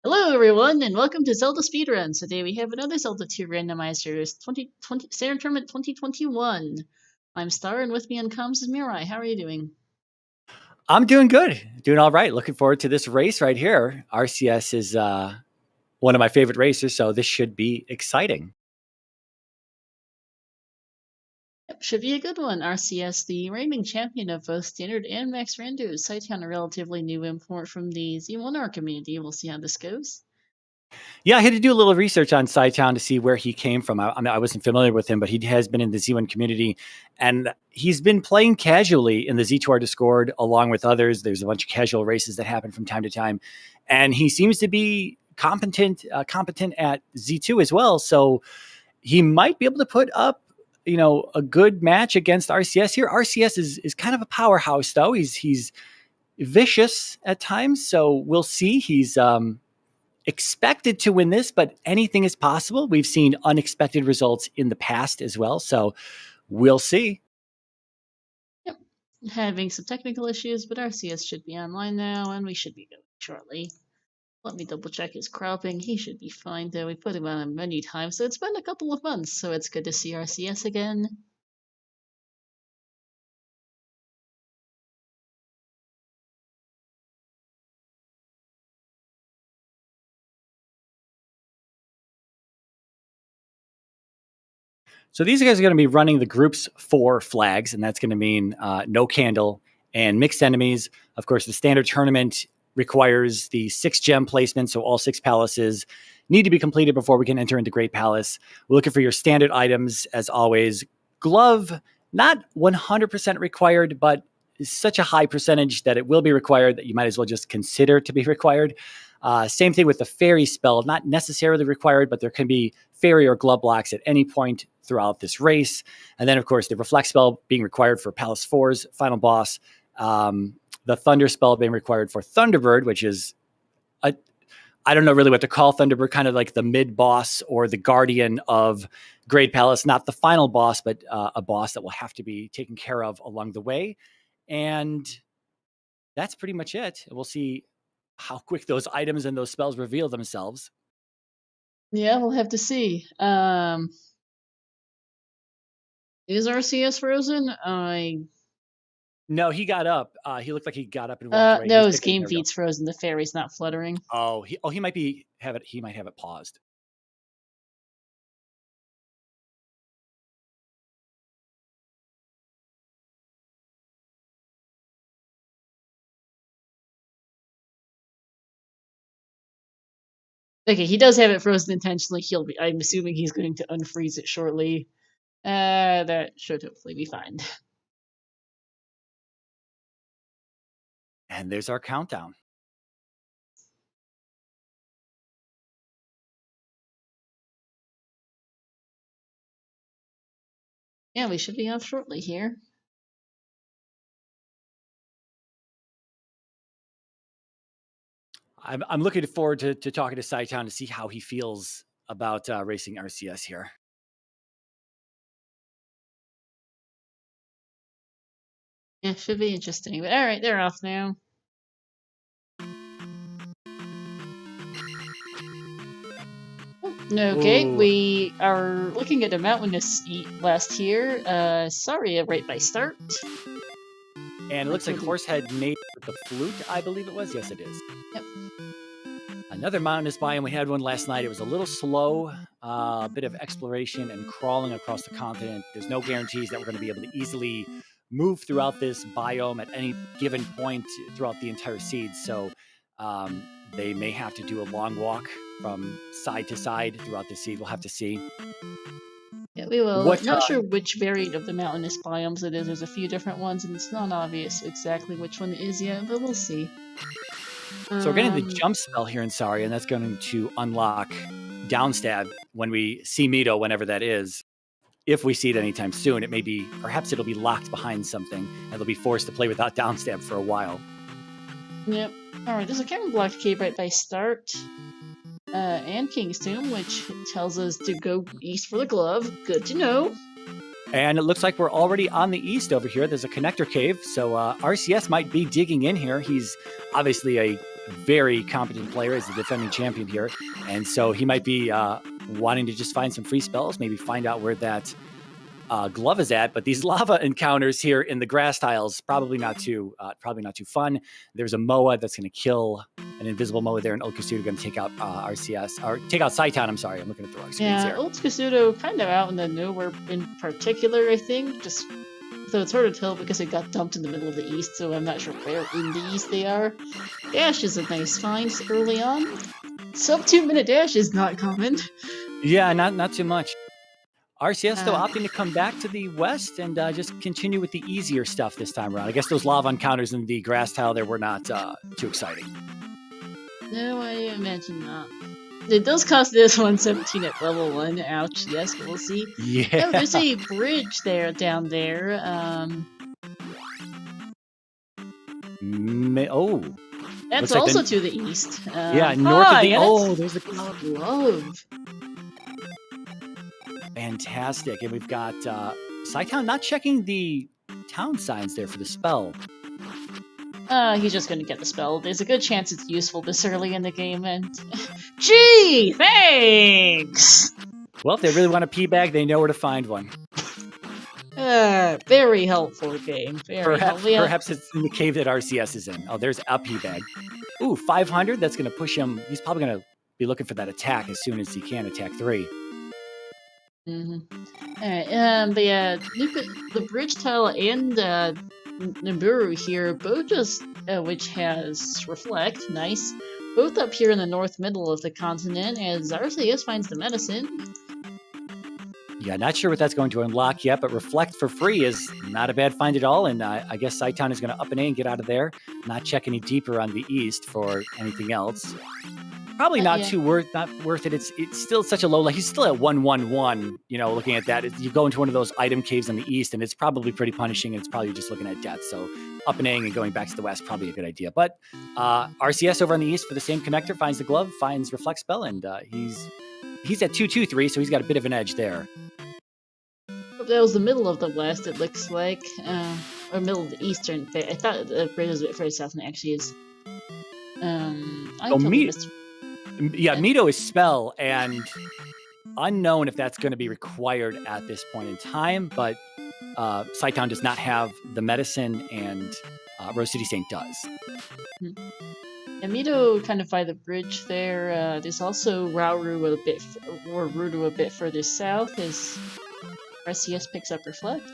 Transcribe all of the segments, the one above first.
Hello, everyone, and welcome to Zelda Speedruns. Today we have another Zelda 2 Randomizers 2020 Standard Tournament 2021. I'm Star, and with me on comms is Mirai. How are you doing? I'm doing good. Doing all right. Looking forward to this race right here. RCS is one of my favorite races, so this should be exciting. Yep, should be a good one. RCS, the reigning champion of both Standard and Max Randos. Cytown, a relatively new import from the Z1R community. We'll see how this goes. Yeah, I had to do a little research on cytown to see where he came from. I wasn't familiar with him, but he has been in the Z1 community, and he's been playing casually in the Z2R Discord along with others. There's a bunch of casual races that happen from time to time, and he seems to be competent at Z2 as well. So he might be able to put up, a good match against RCS here. RCS is kind of a powerhouse, though. He's vicious at times, so we'll see. He's expected to win this, but anything is possible. We've seen unexpected results in the past as well, so we'll see. Yep, having some technical issues, but RCS should be online now, and we should be going shortly. Let me double check his cropping. He should be fine though. We put him on a menu time, so it's been a couple of months, so it's good to see RCS again. So these guys are going to be running the groups 4 flags, and that's going to mean no candle and mixed enemies. Of course, the standard tournament requires the 6 gem placement, so all 6 palaces need to be completed before we can enter into Great Palace. We're looking for your standard items, as always. Glove, not 100% required, but such a high percentage that it will be required that you might as well just consider to be required. Same thing with the fairy spell, not necessarily required, but there can be fairy or glove blocks at any point throughout this race. And then, of course, the reflect spell being required for Palace 4's final boss. The thunder spell being required for Thunderbird, which is I don't know really what to call Thunderbird, kind of like the mid-boss or the guardian of Great Palace, not the final boss, but a boss that will have to be taken care of along the way. And that's pretty much it. We'll see how quick those items and those spells reveal themselves. Yeah, we'll have to see. Is RCS frozen? No, he got up. He looked like he got up and walked away. No, his game feed's frozen. The fairy's not fluttering. He might have it paused. Okay, he does have it frozen intentionally. I'm assuming he's going to unfreeze it shortly. That should hopefully be fine. And there's our countdown. Yeah, we should be off shortly here. I'm looking forward to talking to cytown to see how he feels about racing RCS here. Yeah, should be interesting. But all right, they're off now. Okay, Ooh. we are looking at a mountainous last here. Sorry, right by start. And it looks like Horsehead made the flute, I believe it was. Yes, it is. Yep. Another mountainous biome. We had one last night. It was a little slow, a bit of exploration and crawling across the continent. There's no guarantees that we're going to be able to easily move throughout this biome at any given point throughout the entire seed. So they may have to do a long walk from side to side throughout the seed. We'll have to see. Yeah, we will. Not sure which variant of the mountainous biomes it is. There's a few different ones, and it's not obvious exactly which one it is yet, but we'll see. So we're getting the jump spell here in Sari, and that's going to unlock downstab when we see Mito, whenever that is. If we see it anytime soon, it may be, perhaps it'll be locked behind something, and they'll be forced to play without downstab for a while. Yep. Alright, there's a camera blocked cave right by start. And King's Tomb, which tells us to go east for the glove. Good to know. And it looks like we're already on the east over here. There's a connector cave, so RCS might be digging in here. He's obviously a very competent player as the defending champion here. And so he might be wanting to just find some free spells, maybe find out where that glove is at. But these lava encounters here in the grass tiles, probably not too fun. There's a Moa that's going to kill an invisible Moa there, and Old Kasuda going to take out RCS, or take out cytown. I'm sorry, I'm looking at the wrong screens here. Old Kasuda kind of out in the nowhere in particular, I think. Just though it's hard to tell because it got dumped in the middle of the east, so I'm not sure where in the east they are. Dash is a nice find early on. Sub 2-minute dash is not common. Yeah, not too much. RCS, though, opting to come back to the west and just continue with the easier stuff this time around. I guess those lava encounters in the grass tile there were not too exciting. No, I imagine not. It does cost this 117 at level 1. Ouch, yes, but we'll see. Yeah. Oh, there's a bridge down there. That's like also to the east. North of the... there's the glove. Fantastic. And we've got cytown not checking the town signs there for the spell. He's just going to get the spell. There's a good chance it's useful this early in the game, and... Gee, thanks! Well, if they really want a P-bag, they know where to find one. Very helpful game. Perhaps it's in the cave that RCS is in. Oh, there's a P-bag. Ooh, 500? That's going to push him. He's probably going to be looking for that attack as soon as he can attack 3. Mm-hmm. Alright, but yeah, the bridge tile and Nibiru here, both just, which has Reflect, nice, both up here in the north middle of the continent, as RCS finds the medicine. Yeah, not sure what that's going to unlock yet, but Reflect for free is not a bad find at all, and I guess cytown is going to up an A and get out of there, not check any deeper on the east for anything else. Probably not worth it. It's still such a low, like he's still at 111, looking at that. You go into one of those item caves on the east and it's probably pretty punishing, and it's probably just looking at death. So up and A and going back to the west, probably a good idea. But RCS over on the east for the same connector finds the glove, finds Reflect Spell, and he's at 223, so he's got a bit of an edge there. That was the middle of the west, it looks like, or middle of the eastern. I thought the bridge was a bit further south than it actually is. Mito is spell, and unknown if that's going to be required at this point in time, but cytown does not have the medicine, and RoseCitySaint does. And Mito kind of by the bridge there. There's also Rauru a bit further south as RCS picks up Reflect.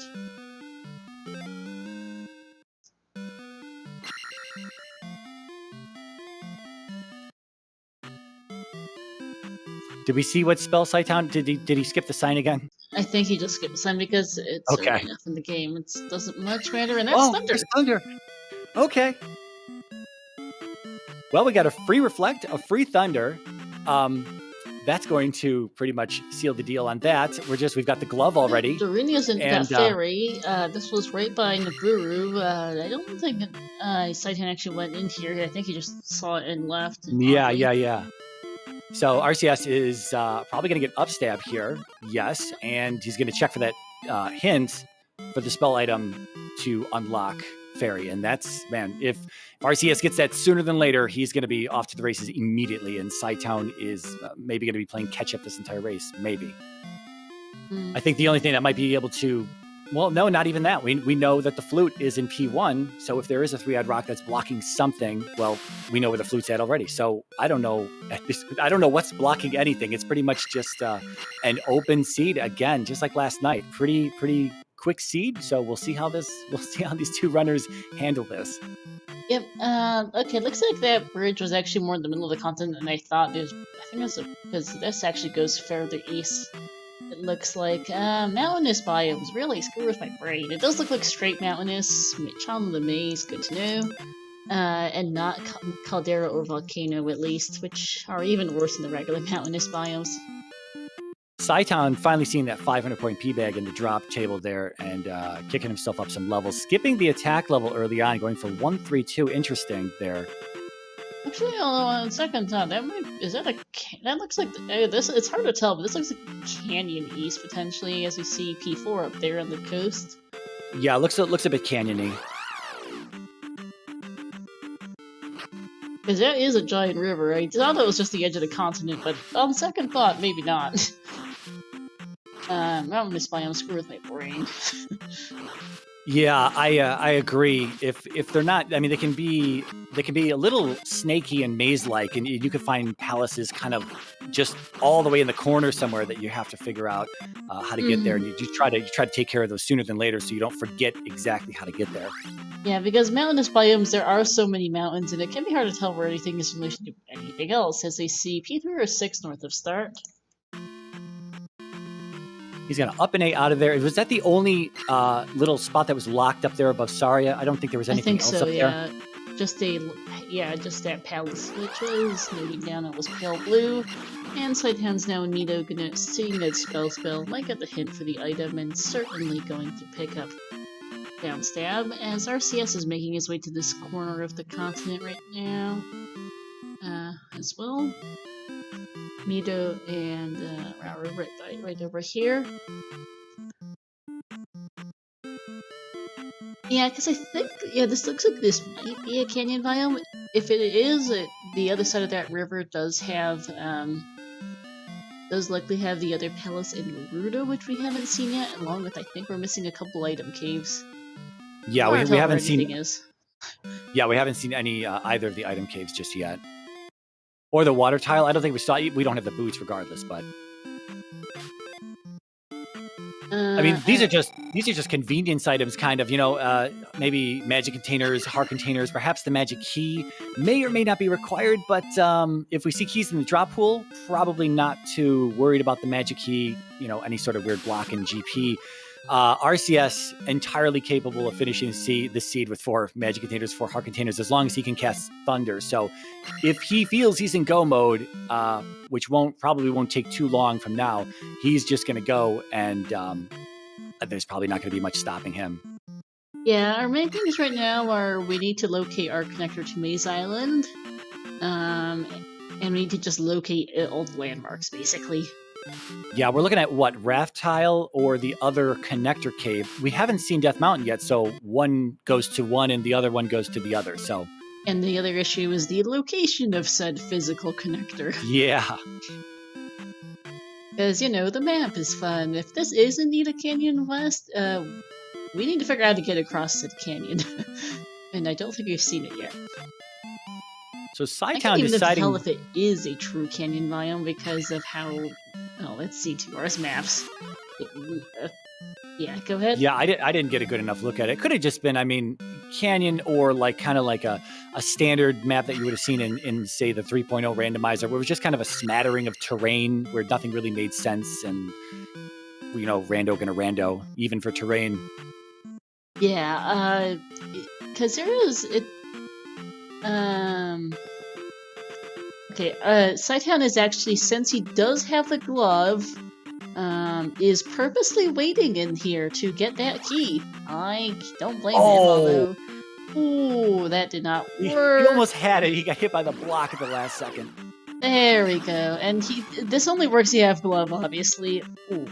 Did we see what spell cytown? Did he skip the sign again? I think he just skipped the sign because it's early enough in the game. It doesn't much matter, and that's Thunder. There's Thunder. Okay. Well, we got a free Reflect, a free Thunder. That's going to pretty much seal the deal on that. We've got the glove already. Dorinia's in that ferry. This was right by Nibiru. I don't think cytown actually went in here. I think he just saw it and left. Yeah. So RCS is probably going to get upstab here, yes, and he's going to check for that hint for the spell item to unlock Fairy. And that's, man, if RCS gets that sooner than later, he's going to be off to the races immediately, and cytown is maybe going to be playing catch-up this entire race, maybe. I think the only thing that might be able to... Well, no, not even that. We know that the flute is in P1, so if there is a 3-eyed rock that's blocking something, well, we know where the flute's at already. So I don't know what's blocking anything. It's pretty much just an open seed again, just like last night. Pretty quick seed. So we'll see how these two runners handle this. Yep. Okay. Looks like that bridge was actually more in the middle of the continent than I thought. I think it's because this actually goes further east. It looks like mountainous biomes really screw with my brain. It does look like straight mountainous. Channel of the Maze, good to know. And not caldera or volcano at least, which are even worse than the regular mountainous biomes. cytown finally seeing that 500-point P-bag in the drop table there and kicking himself up some levels. Skipping the attack level early on, going for 132. Interesting there. Actually, on second thought, that looks like this. It's hard to tell, but this looks like canyon east potentially, as we see P4 up there on the coast. Yeah, it looks a bit canyony. Because that is a giant river. I thought it was just the edge of the continent, but on second thought, maybe not. Mountainous biome screw with my brain. Yeah, I agree. If they're not, I mean, they can be a little snaky and maze-like, and you could find palaces kind of just all the way in the corner somewhere that you have to figure out how to get there, and you try to take care of those sooner than later, so you don't forget exactly how to get there. Yeah, because mountainous biomes, there are so many mountains, and it can be hard to tell where anything is in relation to anything else. As they see, P3 or 6 north of start. He's going to up and A out of there. Was that the only little spot that was locked up there above Saria? I don't think there was anything else up there. Just that palace, which was noting down it was pale blue. And Cytown's now Nito gonna seeing that spell might get the hint for the item and certainly going to pick up Downstab as RCS is making his way to this corner of the continent right now. As well. Mito and right over here. Yeah, because I think this looks like this might be a canyon biome. If it is, the other side of that river does have does likely have the other palace in Naruto, which we haven't seen yet. Along with, I think we're missing a couple item caves. Yeah, we haven't seen. Yeah, we haven't seen any either of the item caves just yet. Or the water tile. I don't think we saw. We don't have the boots, regardless. But I mean, these are just convenience items, kind of. You know, maybe magic containers, heart containers. Perhaps the magic key may or may not be required. But if we see keys in the drop pool, probably not too worried about the magic key. You know, any sort of weird block in GP. RCS entirely capable of finishing the seed with 4 magic containers, 4 heart containers, as long as he can cast Thunder. So if he feels he's in go mode, which probably won't take too long from now, he's just going to go, and there's probably not going to be much stopping him. Yeah, our main things right now are we need to locate our connector to Maze Island, and we need to just locate all the landmarks, basically. Yeah, we're looking at what, Raft Tile or the other connector cave. We haven't seen Death Mountain yet, so one goes to one and the other one goes to the other. So, and the other issue is the location of said physical connector. Yeah. Because, you know, the map is fun. If this is indeed a Canyon West, we need to figure out how to get across the canyon. And I don't think we've seen it yet. So Cytown I can't even deciding tell if it is a true canyon biome because of how. Oh, let's see T2R's maps. Yeah, go ahead. Yeah, I didn't get a good enough look at it. Could have just been, I mean, canyon or kind of like a standard map that you would have seen in say the 3.0 randomizer, where it was just kind of a smattering of terrain where nothing really made sense, and you know, rando, even for terrain. Yeah, because there is it. Okay, Cytown is actually, since he does have the glove, is purposely waiting in here to get that key. I don't blame him, although... Ooh, that did not work. He almost had it. He got hit by the block at the last second. There we go. And this only works if you have glove, obviously. Ooh.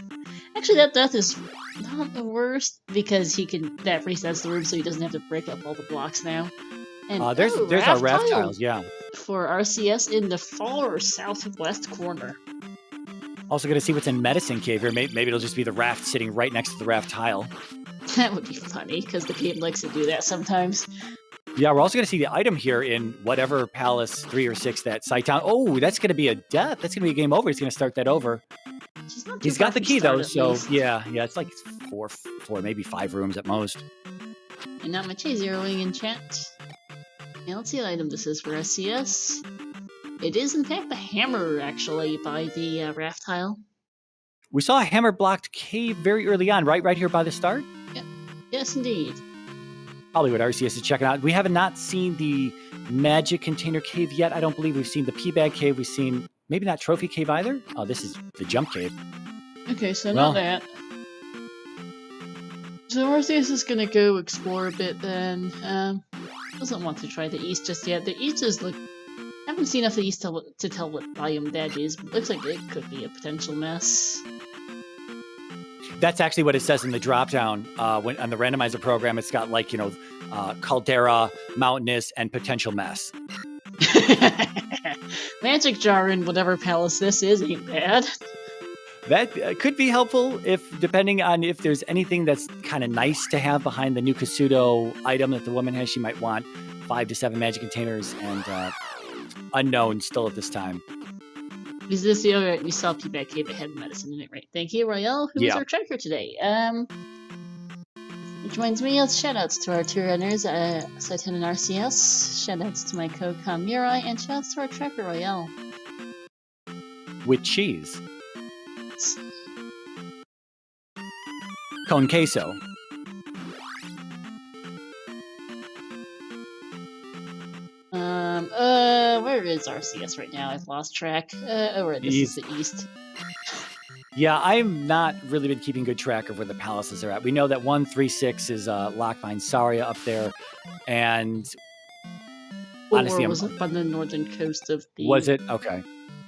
Actually, that death is not the worst, because that resets the room so he doesn't have to break up all the blocks now. And there's our raft tiles, yeah. For RCS in the far southwest corner. Also going to see what's in Medicine Cave here. Maybe it'll just be the raft sitting right next to the raft tile. That would be funny, because the game likes to do that sometimes. Yeah, we're also going to see the item here in whatever Palace 3 or 6 that Cytown. Oh, that's going to be a death. That's going to be a game over. He's going to start that over. He's got the key, though, so yeah, it's like 4, maybe 5 rooms at most. And not much zeroing in chat. Now let's see what item this is for SCS. It is, in fact, the hammer, actually, by the raft tile. We saw a hammer-blocked cave very early on, right here by the start? Yep. Yes, indeed. Probably what RCS is checking out. We have not seen the magic container cave yet. I don't believe we've seen the P-bag cave. We've seen, maybe not trophy cave either. Oh, this is the jump cave. Okay, so not that. So RCS is going to go explore a bit then. Doesn't want to try the east just yet. The east is like, haven't seen enough of the east to tell what biome that is, but looks like it could be a potential mess. That's actually what it says in the dropdown. When on the randomizer program, it's got like, you know, caldera, mountainous, and potential mess. Magic jar in whatever palace this is ain't bad. That could be helpful depending on if there's anything that's kind of nice to have behind the new Kasudo item that the woman has. She might want 5 to 7 magic containers, and unknown still at this time. Is this the other? We saw P-Back Cave ahead of medicine in it, right? Thank you, Royale. Who is our tracker today? Which reminds me of shoutouts to our two runners, cytown and RCS. Shoutouts to my co-com Mirai, and shoutouts to our tracker Royale. With cheese. Con queso. Where is RCS right now? I've lost track. This is the east. Yeah, I'm not really been keeping good track of where the palaces are at. We know that 136 is Lockvine Saria up there, and honestly, was up on the northern coast of the. Was it? Okay.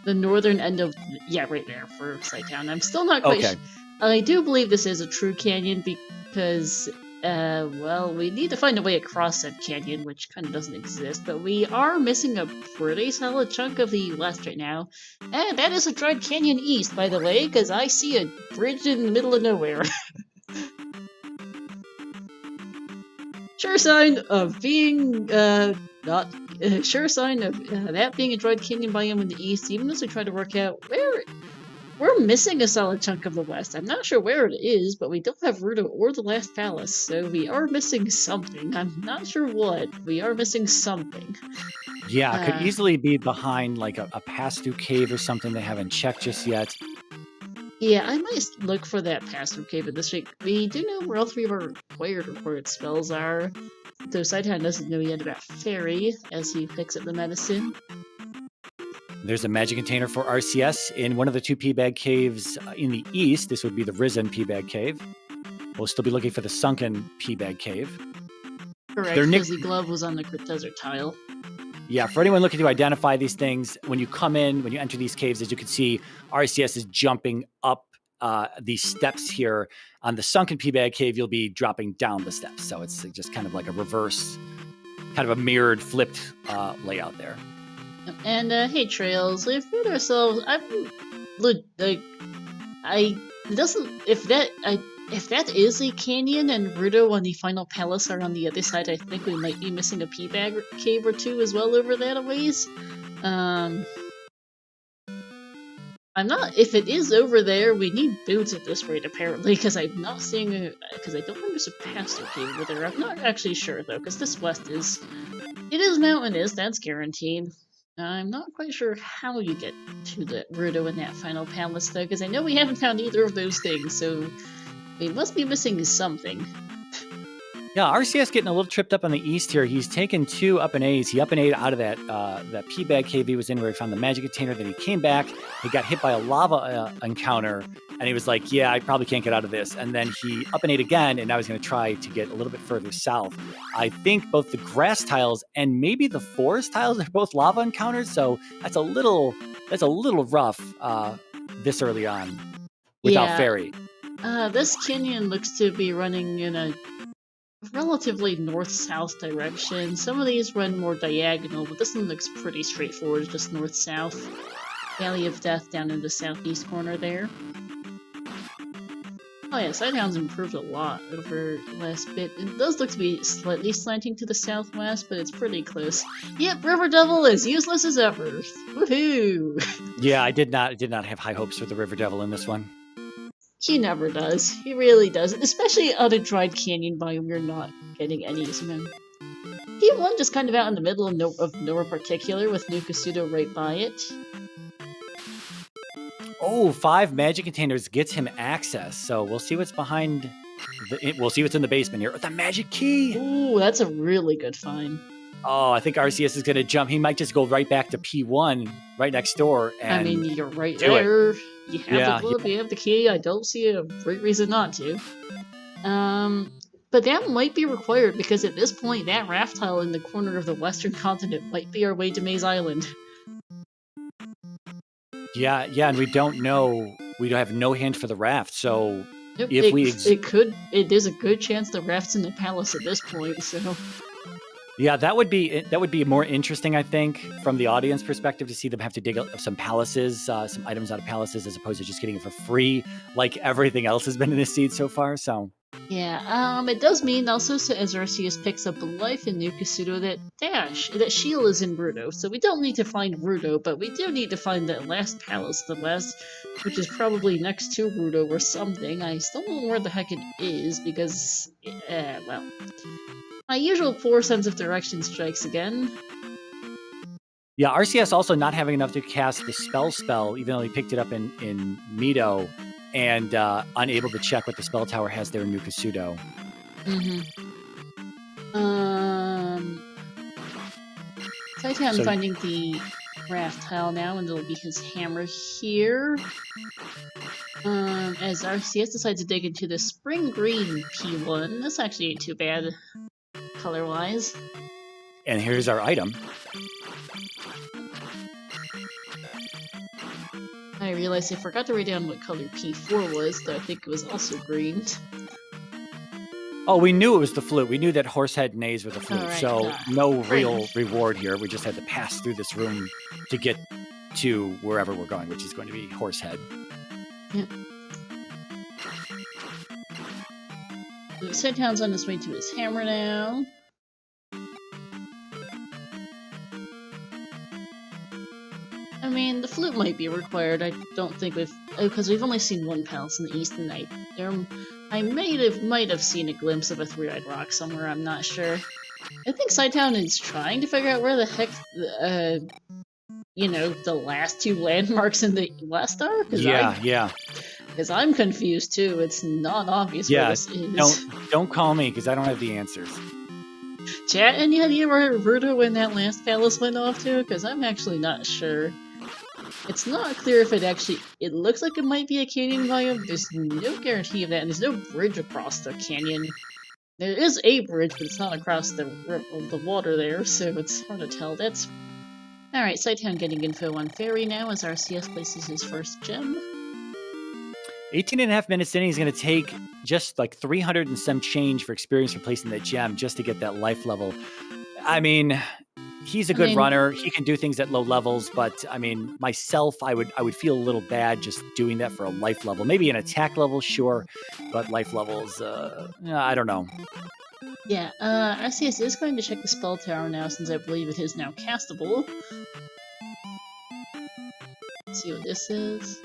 The northern end of right there for Cytown. I'm still not quite. Okay. I do believe this is a true canyon because. We need to find a way across that canyon, which kind of doesn't exist, but we are missing a pretty solid chunk of the west right now. And that is a dried canyon east, by the way, because I see a bridge in the middle of nowhere. Sure sign of being, sure sign of that being a dried canyon biome in the east, even as we try to work out where... We're missing a solid chunk of the west. I'm not sure where it is, but we don't have Rudo or the last palace, so we are missing something. I'm not sure what. We are missing something. Yeah, it could easily be behind like a pass-through cave or something they haven't checked just yet. Yeah, I might look for that pass-through cave in this week. We do know where all 3 of our required spells are, though Cytown doesn't know yet about Fairy as he picks up the medicine. There's a magic container for RCS in one of the 2 P-Bag caves in the east. This would be the Risen P-Bag cave. We'll still be looking for the Sunken P-Bag cave. Correct, because the glove was on the Crypt Desert tile. Yeah, for anyone looking to identify these things, when you come in, when you enter these caves, as you can see, RCS is jumping up these steps here. On the Sunken P-Bag cave, you'll be dropping down the steps. So it's just kind of like a reverse, kind of a mirrored, flipped layout there. And hey Trails, if we ourselves, if that is a canyon and Rudo and the final palace are on the other side, I think we might be missing a P-Bag cave or 2 as well over that a ways. I'm not. If it is over there, we need boots at this rate apparently, because I'm not seeing because I don't think there's a pass-through cave over there. I'm not actually sure though, because this west is mountainous. That's guaranteed. I'm not quite sure how you get to the Rudo in that final palace, though, because I know we haven't found either of those things, so we must be missing something. Yeah, RCS getting a little tripped up on the east here. He's taken 2 up and A's. He up and A'd out of that P-Bag cave he was in where he found the magic container. Then he came back. He got hit by a lava encounter, and he was like, yeah, I probably can't get out of this. And then he up and A'd again, and now he's going to try to get a little bit further south. I think both the grass tiles and maybe the forest tiles are both lava encounters, so that's a little rough this early on without Fairy. This canyon looks to be running in a relatively north-south direction. Some of these run more diagonal, but this one looks pretty straightforward, just north-south. Valley of Death down in the southeast corner there. Oh yeah, Cytown's improved a lot over the last bit. It does look to be slightly slanting to the southwest, but it's pretty close. Yep, River Devil is useless as ever. Woohoo! Yeah, I did not have high hopes for the River Devil in this one. He never does. He really doesn't. Especially on a dried canyon biome, you're not getting any of him. P1 just kind of out in the middle of nowhere particular with New Kasudo right by it. Oh, 5 magic containers gets him access. So we'll see what's behind. We'll see what's in the basement here. The magic key. Ooh, that's a really good find. Oh, I think RCS is going to jump. He might just go right back to P1 right next door. And I mean, you're right there. You have the glove, you have the key. I don't see a great reason not to. But that might be required because at this point, that raft tile in the corner of the western continent might be our way to Maze Island. Yeah, and we don't know. We have no hint for the raft, so Yep, if there's a good chance the raft's in the palace at this point, so... Yeah, that would be more interesting, I think, from the audience perspective, to see them have to dig up some palaces, some items out of palaces, as opposed to just getting it for free, like everything else has been in this seed so far. So Yeah, it does mean also, so as Arceus picks up a life in New Kasuto, that Sheila is in Rudo. So we don't need to find Rudo, but we do need to find that last palace, which is probably next to Rudo or something. I still don't know where the heck it is, because, well, my usual poor sense of direction strikes again. yeah, RCS also not having enough to cast the spell, even though he picked it up in Mido, and unable to check what the spell tower has there in New Kasuto. Cytown finding the raft tile now, and it'll be his hammer here. As RCS decides to dig into the spring green P1. This actually ain't too bad, color-wise. And here's our item. I realized I forgot to write down what color P4 was, though I think it was also green. Oh, we knew it was the flute. We knew that Horsehead neighs with the flute, right, so no real reward here. We just had to pass through this room to get to wherever we're going, which is going to be Horsehead. Yep. Cytown's on his way to his hammer now. I mean, the flute might be required. I don't think because we've only seen one palace in the east, and I might have seen a glimpse of a three-eyed rock somewhere. I'm not sure. I think Cytown is trying to figure out where the heck, the last two landmarks in the west are. Yeah. Because I'm confused too. It's not obvious where this is. Don't call me, because I don't have the answers. Chat, any idea where Rudo when that last palace went off to? Because I'm actually not sure. It's not clear if it looks like it might be a canyon biome. There's no guarantee of that, and there's no bridge across the canyon. There is a bridge, but it's not across the water there, so it's hard to tell. Alright, Cytown getting info on Fairy now as RCS places his first gem. 18 and a half minutes in, he's going to take just like 300 and some change for experience for placing that gem just to get that life level. I mean, he's a good runner. He can do things at low levels, but I mean, myself, I would feel a little bad just doing that for a life level. Maybe an attack level, sure, but life levels, I don't know. Yeah, RCS is going to check the spell tower now, since I believe it is now castable. Let's see what this is.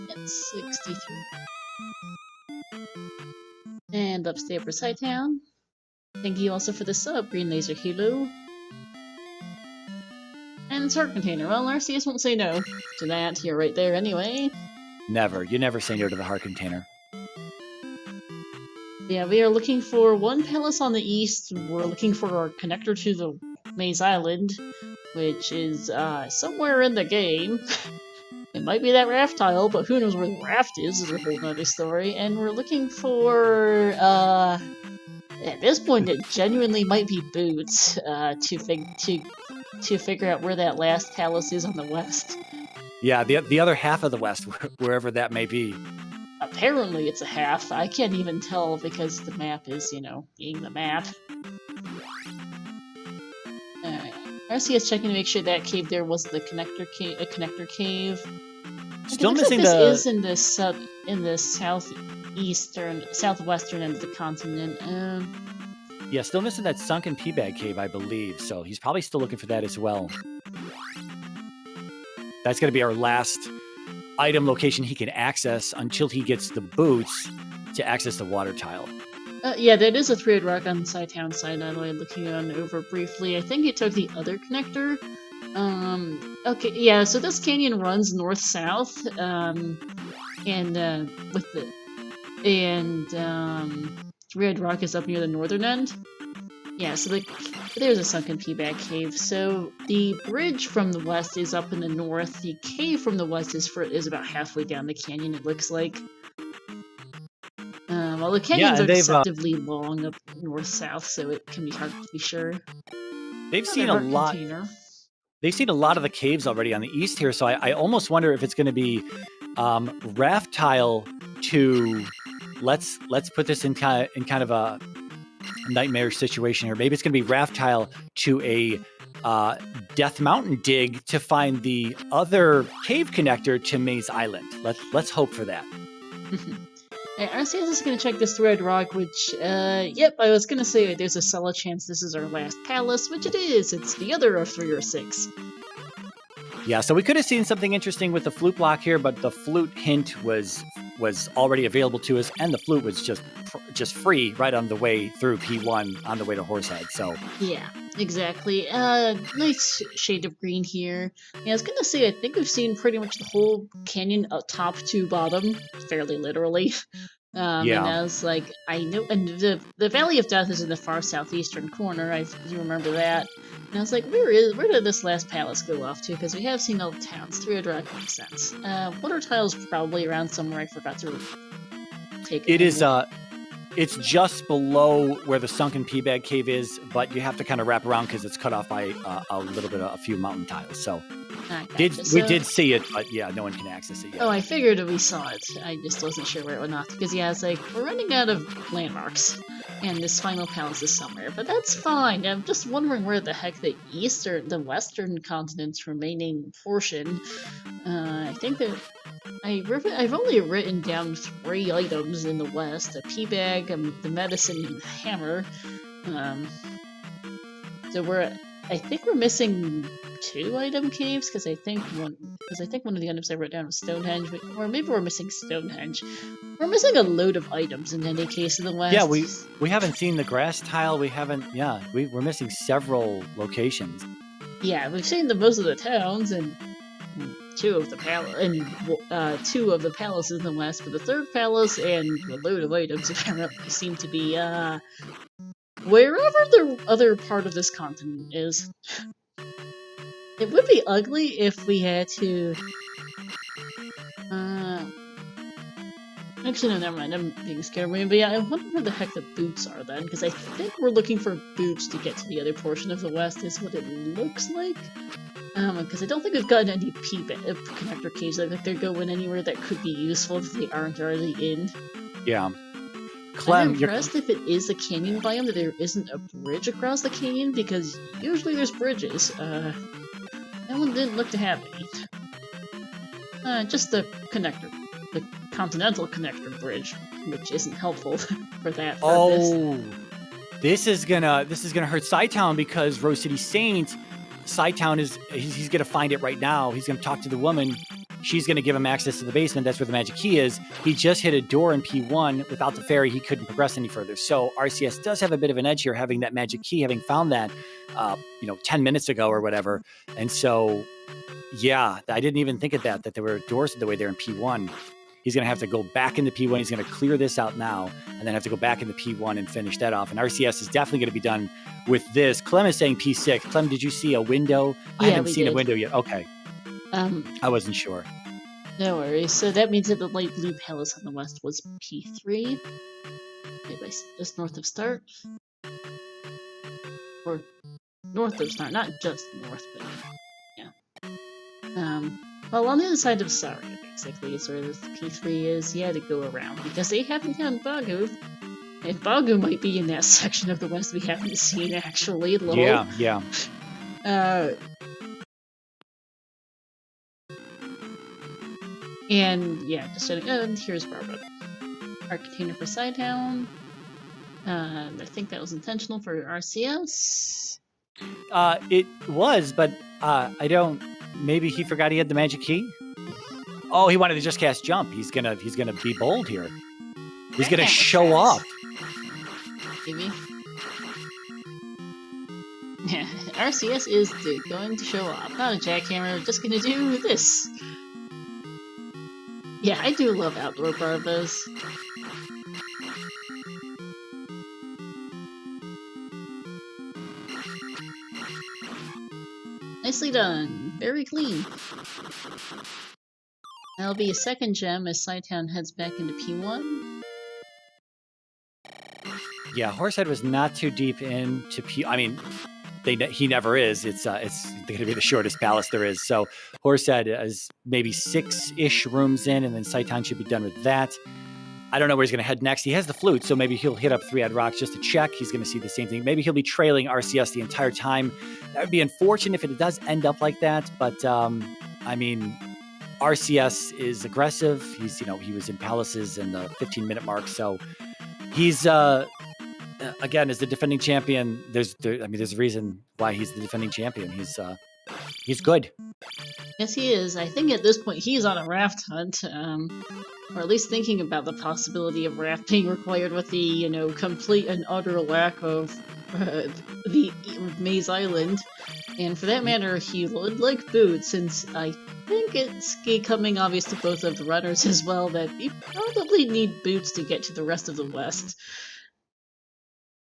It's 63. And upstairs for Cytown. Thank you also for the sub, Green Laser Hilo. And Heart Container. Well, RCS won't say no to that. You're right there anyway. Never. You never say no to the Heart Container. Yeah, we are looking for one palace on the east. We're looking for our connector to the Maze Island, which is somewhere in the game. It might be that raft tile, but who knows where the raft is a whole nother story. And we're looking for, at this point, it genuinely might be Boots to figure out where that last palace is on the west. Yeah, the other half of the west, wherever that may be. Apparently it's a half. I can't even tell because the map is, being the map. Alright. RCS checking to make sure that cave there was the connector cave. Still missing this is in the southwestern end of the continent. Yeah, still missing that sunken pea bag cave, I believe. So he's probably still looking for that as well. That's going to be our last item location he can access until he gets the boots to access the water tile. Yeah, that is a three-eyed rock on the Cytown side, by the way, looking on over briefly. I think it took the other connector. Okay, yeah, so this canyon runs north-south, three-eyed rock is up near the northern end. Yeah, so there's a sunken pea-bag cave. So the bridge from the west is up in the north. The cave from the west is about halfway down the canyon, it looks like. Well, the canyons are deceptively long up north-south, so it can be hard to be sure. They've seen a lot. They've seen a lot of the caves already on the east here, so I almost wonder if it's going to be raft tile to let's put this in kind of a nightmare situation here. Maybe it's going to be raft tile to a Death Mountain dig to find the other cave connector to Maze Island. Let's hope for that. RCS is going to check this thread rock, which, yep, I was going to say there's a solid chance this is our last palace, which it is. It's the other of 3 or 6. Yeah, so we could have seen something interesting with the flute block here, but the flute hint was already available to us, and the flute was just free right on the way through P1 on the way to Horsehead. So yeah, exactly. Nice shade of green here. Yeah, I was gonna say I think we've seen pretty much the whole canyon top to bottom, fairly literally. Yeah. And I was like, I know, and the Valley of Death is in the far southeastern corner. I do remember that. And I was like, where did this last palace go off to? Because we have seen all the towns. 3 Rock makes sense. Water tile's probably around somewhere. I forgot to take it. It is. It's just below where the sunken pea bag cave is, but you have to kind of wrap around because it's cut off by a few mountain tiles. So. We did see it, but yeah, no one can access it yet. Oh, I figured we saw it. I just wasn't sure where it went off because yeah, it's like we're running out of landmarks, and this final palace is somewhere. But that's fine. I'm just wondering where the heck the western continent's remaining portion. I think that I've only written down 3 items in the west: a pea bag, the medicine hammer. I think we're missing 2 item caves because I think one of the items I wrote down was Stonehenge, or maybe we're missing Stonehenge. We're missing a load of items in any case in the west. Yeah, we haven't seen the grass tile. We haven't. Yeah, we're missing several locations. Yeah, we've seen most of the towns and 2 of the palaces in the west, but the 3rd palace and a load of items apparently seem to be wherever the other part of this continent is. It would be ugly if we had to... Actually, no, never mind. I'm being scared. But yeah, I wonder where the heck the boots are then, because I think we're looking for boots to get to the other portion of the west, is what it looks like. Because I don't think we've gotten any connector caves. I think they're going anywhere that could be useful if they aren't already in. Yeah. Clem, I'm impressed if it is a canyon biome that there isn't a bridge across the canyon, because usually there's bridges. That one didn't look to have any. Just the connector. The continental connector bridge, which isn't helpful for that purpose. This is gonna hurt cytown because RoseCitySaint, cytown he's gonna find it right now. He's gonna talk to the woman. She's going to give him access to the basement. That's where the magic key is. He just hit a door in P1. Without the fairy, he couldn't progress any further. So RCS does have a bit of an edge here, having that magic key, having found that, 10 minutes ago or whatever. And so, yeah, I didn't even think of that there were doors the way there in P1. He's going to have to go back into P1. He's going to clear this out now and then have to go back into P1 and finish that off. And RCS is definitely going to be done with this. Clem is saying P6. Clem, did you see a window? I haven't seen a window yet. Okay. I wasn't sure. No worries. So that means that the light blue palace on the west was P3. Maybe just north of start. Or north of start, not just north, but yeah. Well, on the other side of Saria, basically, is where the P3 is. You had to go around because they haven't found Bagu. And Bagu might be in that section of the west we haven't seen actually. Lol. Yeah. And yeah, just setting. And here's Barbara. Our container for cytown. I think that was intentional for RCS. It was, but I don't. Maybe he forgot he had the magic key. Oh, he wanted to just cast jump. He's gonna be bold here. He's gonna show off. Maybe. Yeah, RCS is going to show off. Not a jackhammer. Just gonna do this. Yeah, I do love outdoor barbas. Nicely done. Very clean. That'll be a second gem as cytown heads back into P1. Yeah, Horsehead was not too deep into P. I mean, he never is. It's going to be the shortest palace there is. So Horsehead is maybe 6-ish rooms in, and then cytown should be done with that. I don't know where he's going to head next. He has the flute, so maybe he'll hit up Three-Eyed Rocks just to check. He's going to see the same thing. Maybe he'll be trailing RCS the entire time. That would be unfortunate if it does end up like that. But, I mean, RCS is aggressive. He's, he was in Palaces in the 15-minute mark. So he's, again, as the defending champion, there's a reason why he's the defending champion. He's good. Yes, he is. I think at this point he's on a raft hunt, or at least thinking about the possibility of raft being required with the, complete and utter lack of the Maze Island. And for that matter, he would like boots, since I think it's becoming obvious to both of the runners as well that we probably need boots to get to the rest of the West.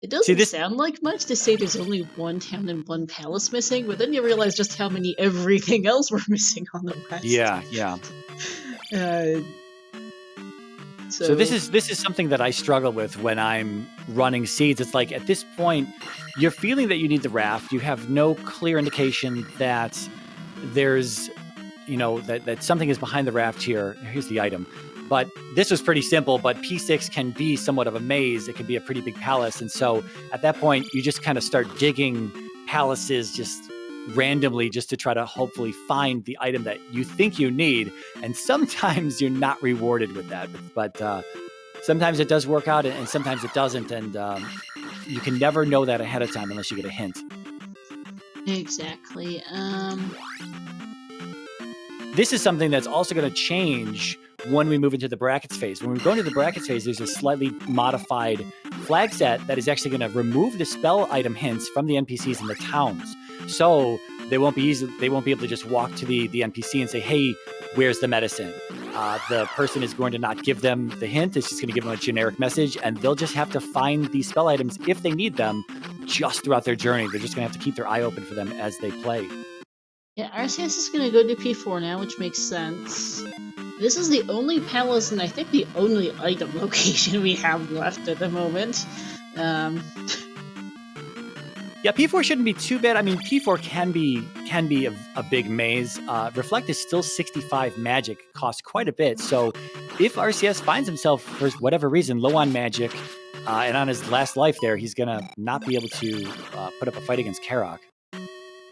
It doesn't sound like much to say there's only one town and one palace missing, but then you realize just how many everything else we're missing on the West. Yeah. So this is something that I struggle with when I'm running seeds. It's like at this point, you're feeling that you need the raft. You have no clear indication that there's, that something is behind the raft here. Here's the item. But this was pretty simple, but P6 can be somewhat of a maze. It can be a pretty big palace. And so at that point, you just kind of start digging palaces just randomly just to try to hopefully find the item that you think you need. And sometimes you're not rewarded with that. But sometimes it does work out and sometimes it doesn't. And you can never know that ahead of time unless you get a hint. Exactly. This is something that's also going to change when we move into the brackets phase. When we go into the brackets phase, there's a slightly modified flag set that is actually going to remove the spell item hints from the NPCs in the towns. So they won't be able to just walk to the NPC and say, hey, where's the medicine? The person is going to not give them the hint. It's just going to give them a generic message, and they'll just have to find these spell items if they need them just throughout their journey. They're just going to have to keep their eye open for them as they play. Yeah, RCS is going to go to P4 now, which makes sense. This is the only palace and I think the only item location we have left at the moment. Yeah, P4 shouldn't be too bad. I mean, P4 can be a big maze. Reflect is still 65 magic, costs quite a bit. So if RCS finds himself, for whatever reason, low on magic, and on his last life there, he's going to not be able to put up a fight against Karok.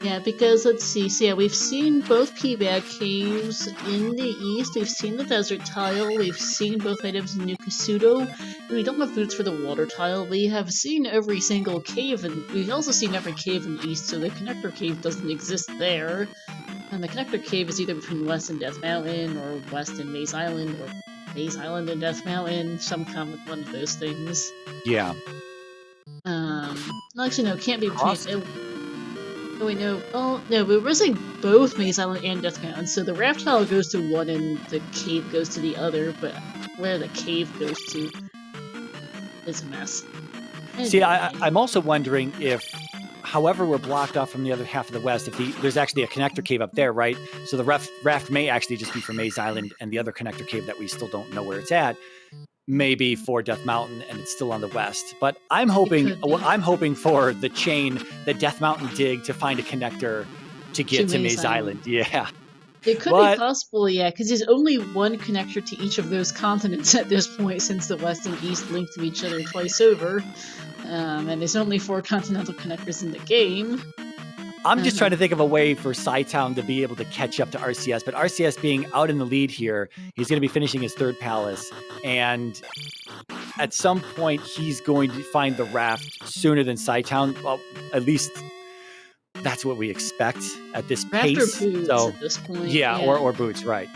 Yeah, because let's see. So yeah, we've seen both P-Bag caves in the east. We've seen the desert tile. We've seen both items in New Kasuto. And we don't have boots for the water tile. We have seen every single cave, and we've also seen every cave in the east. So the connector cave doesn't exist there. And the connector cave is either between West and Death Mountain, or West and Maze Island, or Maze Island and Death Mountain. Some come with one of those things. Yeah. Actually, no, can't be between. Oh wait, no. Oh, no, but we're saying both Maze Island and Death Mountain, so the raft tile goes to one and the cave goes to the other, but where the cave goes to is a mess. Anyway. See, I'm also wondering if, however we're blocked off from the other half of the West, if there's actually a connector cave up there, right? So the raft may actually just be for Maze Island, and the other connector cave that we still don't know where it's at, maybe for Death Mountain, and it's still on the west. But I'm hoping for the chain that Death Mountain dig to find a connector to get to Maze Island. Yeah. It could be possible, yeah, because there's only one connector to each of those continents at this point, since the west and east link to each other twice over. And there's only 4 continental connectors in the game. I'm just trying to think of a way for cytown to be able to catch up to RCS, but RCS being out in the lead here, he's going to be finishing his 3rd palace, and at some point he's going to find the raft sooner than cytown. Well, at least that's what we expect at this pace. Or boots so at this point. Yeah. Or boots, right?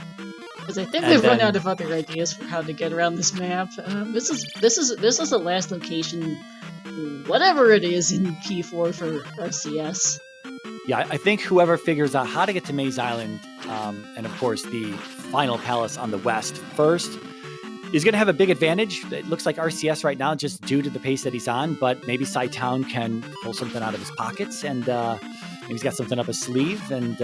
Because I think they've run out of other ideas for how to get around this map. This is the last location, whatever it is, in P4 for RCS. Yeah, I think whoever figures out how to get to Maze Island, and of course the final palace on the west first, is going to have a big advantage. It looks like RCS right now, just due to the pace that he's on, but maybe cytown can pull something out of his pockets, and maybe he's got something up his sleeve, and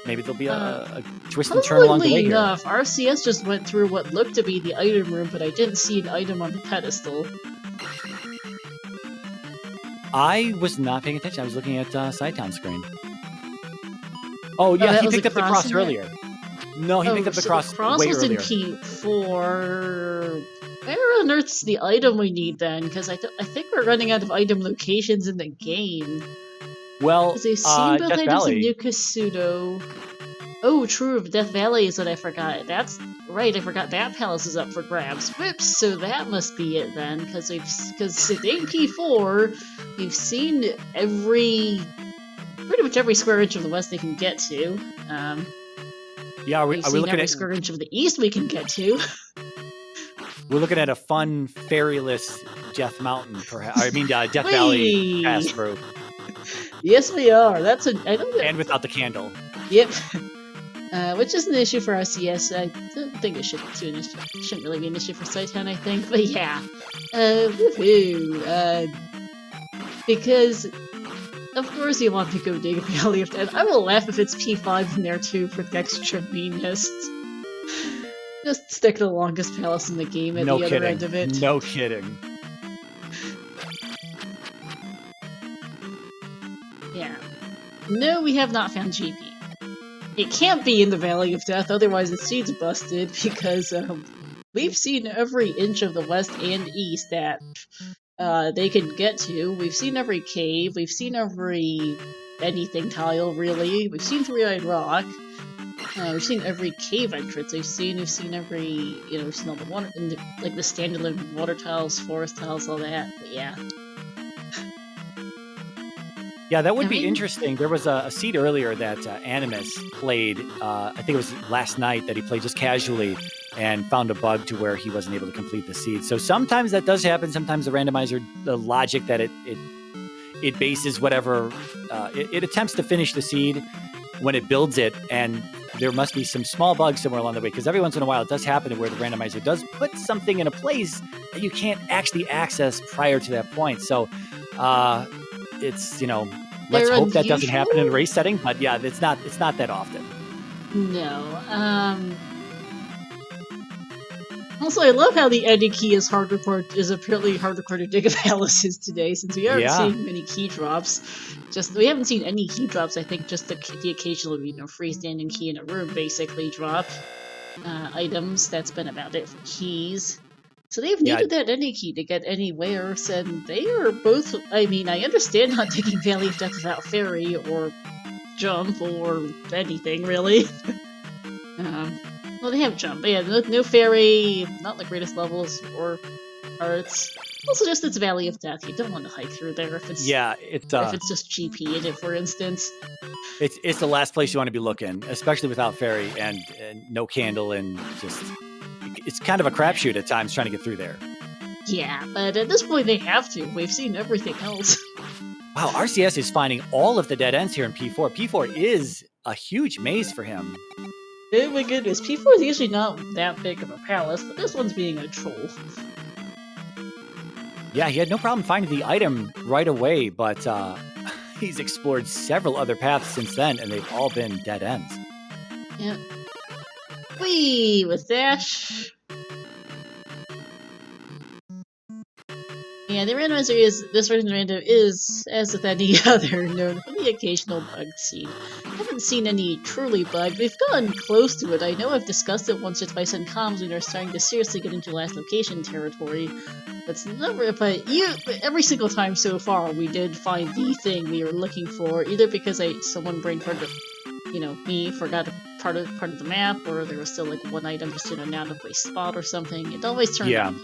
maybe there'll be a twist and turn along the way enough, here. RCS just went through what looked to be the item room, but I didn't see an item on the pedestal. I was not paying attention. I was looking at cytown's screen. Oh, yeah, he picked up the cross earlier. No, he picked up the cross way earlier. The cross was in P4. on earth's the item we need then? Because I think we're running out of item locations in the game. Well, Because I've seen both Death items in Valley. New Kasuto. Oh, true. Death Valley is what I forgot. That's right. I forgot that palace is up for grabs. Whoops. So that must be it then, because in P4 we've seen pretty much every square inch of the west they can get to. Yeah, are we looking every at square inch of the east we can get to? We're looking at a fun fairyless Death Mountain, perhaps. I mean, Death Valley pass through. Yes, we are. That's and without the candle. Yep. Which is an issue for RCS. I don't think it shouldn't really be an issue for cytown, I think. But yeah. Woohoo. Because, of course, you want to go dig a Valley of Death. I will laugh if it's P5 in there too for the extra meanness. Just stick the longest palace in the game at the other end of it. No kidding. Yeah. No, we have not found GP. It can't be in the Valley of Death, otherwise the seed's busted, because we've seen every inch of the west and east that they can get to. We've seen every cave, we've seen every anything tile, really. We've seen Three-Eyed Rock. We've seen every cave entrance. We've seen every, we've seen all the water, like the standalone water tiles, forest tiles, all that. But yeah. Yeah, that would be interesting. There was a seed earlier that Animus played. I think it was last night that he played just casually and found a bug to where he wasn't able to complete the seed. So sometimes that does happen. Sometimes the randomizer, the logic that it bases whatever, it attempts to finish the seed when it builds it, and there must be some small bugs somewhere along the way, because every once in a while it does happen where the randomizer does put something in a place that you can't actually access prior to that point. So it's, let's hope that doesn't happen in a race setting, but yeah, it's not that often. No. Also, I love how the ending key is apparently hardcore to dig palaces today, since we aren't seeing many key drops. We haven't seen any key drops. I think just the occasional, freestanding key in a room basically drop items. That's been about it for keys. So they've needed that any key to get anywhere, and they are both. I mean, I understand not taking Valley of Death without fairy or jump or anything really. Well, they have jump, but yeah, no fairy, not the greatest levels or parts. Also, just it's Valley of Death. You don't want to hike through there if it's if it's just GP in it, for instance. It's the last place you want to be looking, especially without fairy and no candle, and just it's kind of a crapshoot at times trying to get through there. Yeah, but at this point they have to. We've seen everything else. Wow, RCS is finding all of the dead ends here in P4. P4 is a huge maze for him. Oh my goodness, P4 is usually not that big of a palace, but this one's being a troll. Yeah, he had no problem finding the item right away, but he's explored several other paths since then, and they've all been dead ends. Yep. Whee! With dash. Yeah, the randomizer this version of random is, as with any other, known for the occasional bug seed. I haven't seen any truly bugged. We've gotten close to it. I know I've discussed it once or twice on comms when we are starting to seriously get into last location territory. But every single time so far, we did find the thing we were looking for, either because someone brain farted, me forgot a part of the map, or there was still like one item just in an out of place spot or something. It always turned out.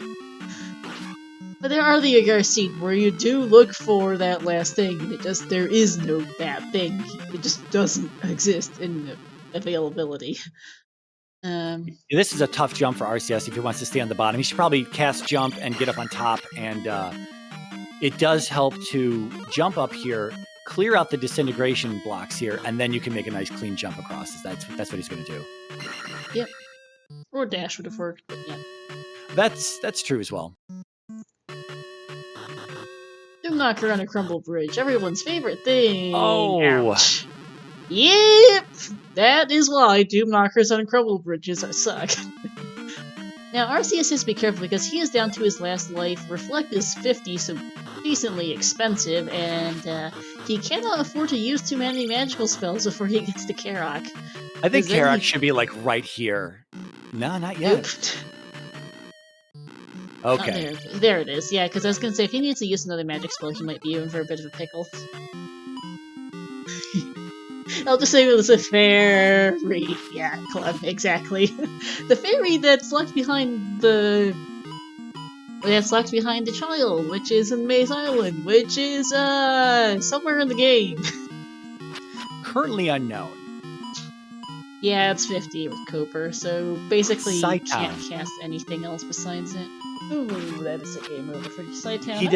But there are the Agar seed where you do look for that last thing, and there is no that thing. It just doesn't exist in availability. This is a tough jump for RCS if he wants to stay on the bottom. He should probably cast jump and get up on top, and it does help to jump up here, clear out the disintegration blocks here, and then you can make a nice clean jump across. That's what he's going to do. Yep. Or dash would have worked, but yeah. That's true as well. Doom Knocker on a crumble bridge, everyone's favorite thing. Oh. Ouch. Yep! That is why Doom Knockers on crumble bridges suck. Now, RCS has to be careful because he is down to his last life. Reflect is 50, so decently expensive, and he cannot afford to use too many magical spells before he gets to Karak. I think Karak should be, like, right here. No, not yet. Okay. There it is. Yeah, because I was gonna say if he needs to use another magic spell, he might be in for a bit of a pickle. I'll just say it was a fairy. Yeah, exactly. The fairy that's locked behind the child, which is in Maze Island, which is somewhere in the game. Currently unknown. Yeah, it's 50 with Cooper, so basically you Cytown. can't cast anything else besides it. Ooh, that is a game over for Cytown. He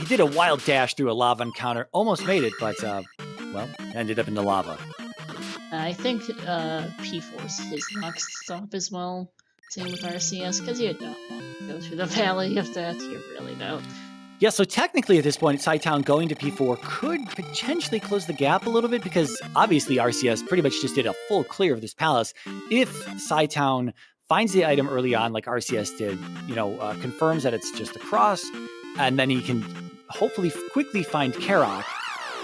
did a wild dash through a lava encounter, almost made it, but well, ended up in the lava. I think P4's his next stop as well. Same with RCS, because you don't want to go through the valley of that. You really don't. Yeah, so technically at this point, Cytown going to P4 could potentially close the gap a little bit because obviously RCS pretty much just did a full clear of this palace. If Cytown finds the item early on, like RCS did, confirms that it's just a cross, and then he can hopefully quickly find Karak,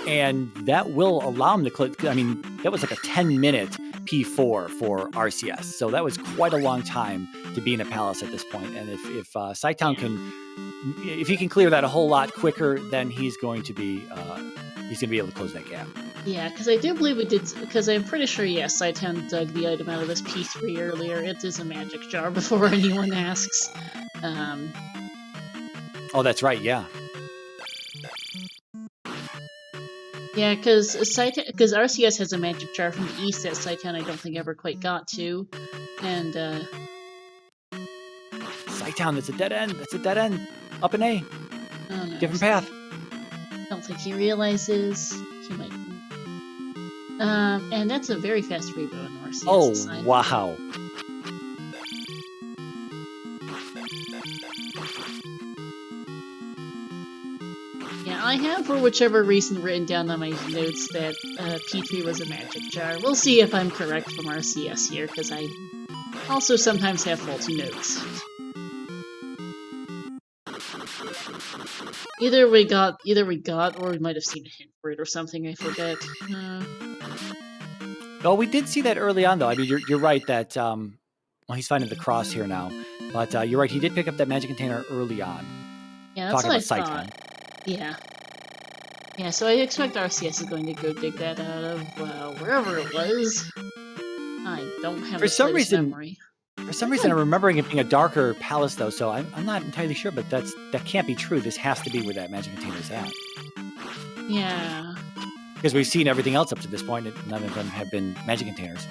and that will allow him to click. I mean, that was like a 10-minute P4 for RCS, so that was quite a long time to be in a palace at this point. And if Cytown if he can clear that a whole lot quicker, then he's going to be able to close that gap. Yeah, because I do believe we did, because I'm pretty sure, yes, Cytown dug the item out of this P3 earlier. It is a magic jar before anyone asks. Oh, that's right, yeah. Yeah, because RCS has a magic jar from the east that Cytown I don't think ever quite got to. And, Cytown, that's a dead end. That's a dead end. Up an A. Oh, no, different path. I don't think he realizes. He might. And that's a very fast rebo in RCS. Oh, wow. Yeah, I have, for whichever reason, written down on my notes that P3 was a magic jar. We'll see if I'm correct from RCS here, because I also sometimes have faulty notes. Either we got, or we might have seen a hint for it or something, I forget. Oh, we did see that early on, though. I mean, you're right that, well, he's finding the cross here now. But you're right, he did pick up that magic container early on. Yeah, that's what I thought. Cytown. Yeah. Yeah, so I expect RCS is going to go dig that out of, wherever it was. I don't have the slightest memory. For some reason, I'm remembering it being a darker palace, though, so I'm not entirely sure, but that can't be true. This has to be where that magic container is at. Yeah. Because we've seen everything else up to this point, and none of them have been magic containers.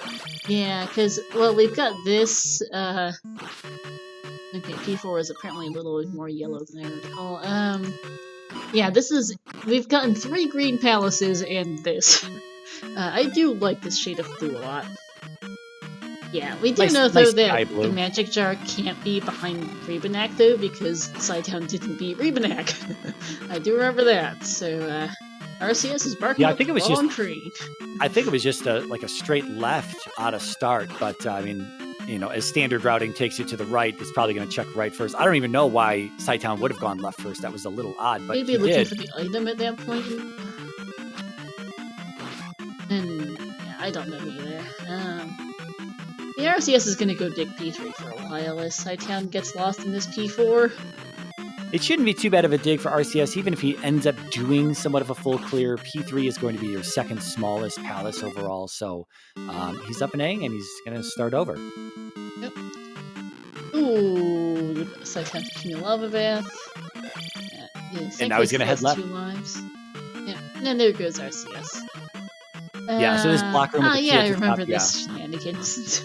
Yeah, because, well, we've got this, okay, P4 is apparently a little more yellow than I recall. Yeah, we've gotten 3 green palaces and this. I do like this shade of blue a lot. Yeah, we do know, though, that the magic jar can't be behind Rebanak, though, because Cytown didn't beat Rebanak. I do remember that, so, RCS is barking up the wrong tree. I think it was just like a straight left out of start, but, I mean, as standard routing takes you to the right, it's probably going to check right first. I don't even know why Cytown would have gone left first. That was a little odd, but maybe looking for the item at that point. And, yeah, I don't know either. The RCS is going to go dig P3 for a while as Cytown gets lost in this P4. It shouldn't be too bad of a dig for RCS, even if he ends up doing somewhat of a full clear. P3 is going to be your second smallest palace overall, so he's up an A and he's going to start over. Yep. Ooh, Cytown taking a lava bath. And now he's going to head left. 2 lives. Yeah, and then there goes RCS. Yeah, so this block room with the kids I remember this shenanigans.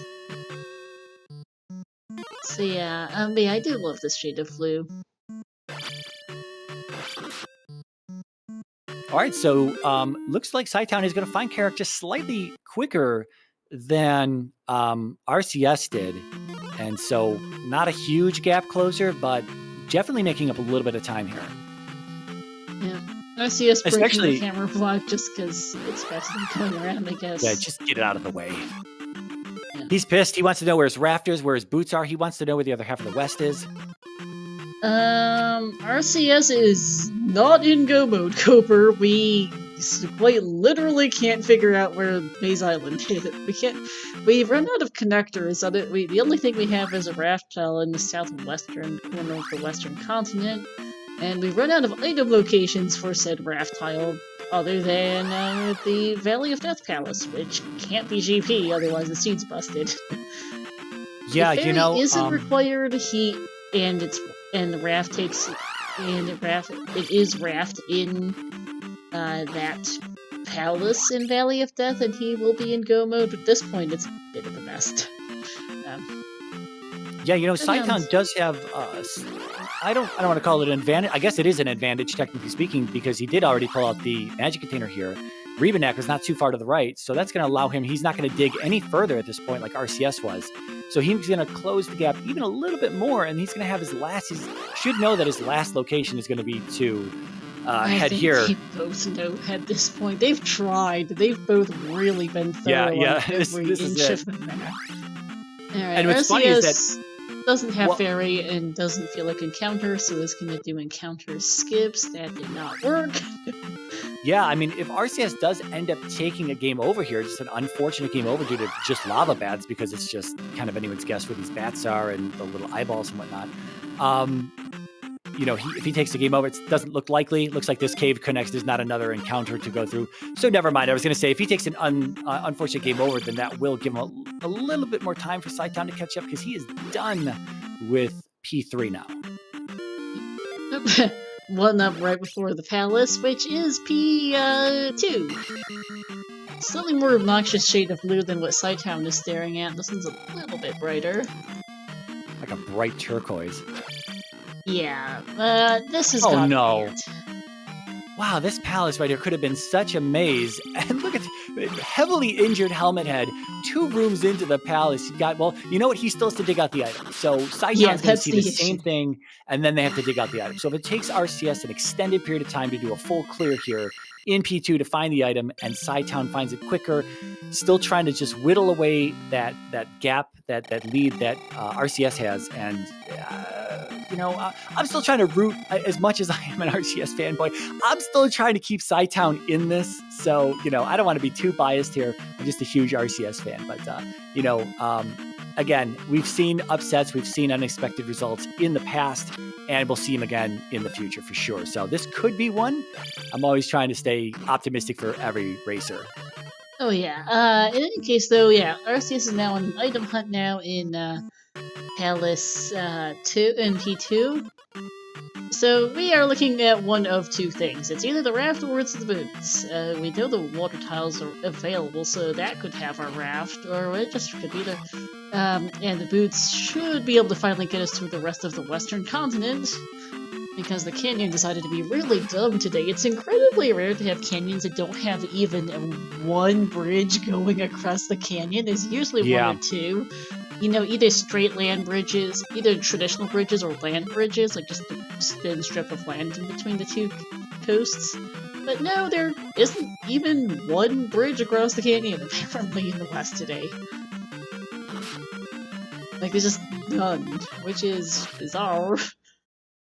So yeah, I do love this shade of blue. All right, so looks like Cytown is going to find Karak just slightly quicker than RCS did. And so not a huge gap closer, but definitely making up a little bit of time here. Yeah. RCS breaking the camera block just because it's faster than going around, I guess. Yeah, just get it out of the way. Yeah. He's pissed. He wants to know where his rafters, where his boots are. He wants to know where the other half of the West is. RCS is not in go mode, Cooper. We We literally can't figure out where Maze Island is. We've run out of connectors. The only thing we have is a raft tile in the southwestern corner of the western continent, and we've run out of item locations for said raft tile, other than the Valley of Death Palace, which can't be GP, otherwise the seed's busted. Yeah, the ferry isn't required. The raft takes. And it is Raft in that palace in Valley of Death, and he will be in go mode. But at this point, it's a bit of a mess. Yeah, cytown does have. I don't want to call it an advantage. I guess it is an advantage, technically speaking, because he did already pull out the magic container here. Rebanak was not too far to the right, so that's going to allow him. He's not going to dig any further at this point, like RCS was. So he's going to close the gap even a little bit more, and he's going to have his last. He should know that his last location is going to be to head here. They both know at this point. They've tried. They've both really been thorough on every inch of the map. All right, and what's funny is that doesn't have ferry and doesn't feel like encounter, so it's going to do encounter skips. That did not work. Yeah, I mean, if RCS does end up taking a game over here, just an unfortunate game over due to just lava bats, because it's just kind of anyone's guess where these bats are and the little eyeballs and whatnot. If he takes the game over, it doesn't look likely. It looks like this cave connects. There's not another encounter to go through. So never mind. I was going to say, if he takes an unfortunate game over, then that will give him a little bit more time for cytown to catch up, because he is done with P3 now. One up right before the palace, which is P2. Slightly more obnoxious shade of blue than what cytown is staring at. This one's a little bit brighter. Like a bright turquoise. Yeah, this is weird. Wow, this palace right here could have been such a maze. And look at heavily injured Helmet Head. 2 rooms into the palace. You got, you know what? He still has to dig out the item. So cytown's going to see the same thing, and then they have to dig out the item. So if it takes RCS an extended period of time to do a full clear here in P2 to find the item, and cytown finds it quicker, still trying to just whittle away that gap, that lead that RCS has, and I'm still trying to root, as much as I am an RCS fanboy, I'm still trying to keep cytown in this. So, I don't want to be too biased here. I'm just a huge RCS fan. But, again, we've seen upsets. We've seen unexpected results in the past, and we'll see them again in the future for sure. So this could be one. I'm always trying to stay optimistic for every racer. Oh, yeah. In any case, though, RCS is now on an item hunt now in Palace 2 and P2. So we are looking at one of 2 things. It's either the raft or it's the boots. We know the water tiles are available, so that could have our raft, or it just could be there. And the boots should be able to finally get us to the rest of the western continent, because the canyon decided to be really dumb today. It's incredibly rare to have canyons that don't have even one bridge going across the canyon. There's usually 1 or 2. Either straight land bridges, either traditional bridges or land bridges, like just a thin strip of land in between the 2 coasts. But no, there isn't even 1 bridge across the canyon, apparently, in the west today. Like, there's just none, which is bizarre.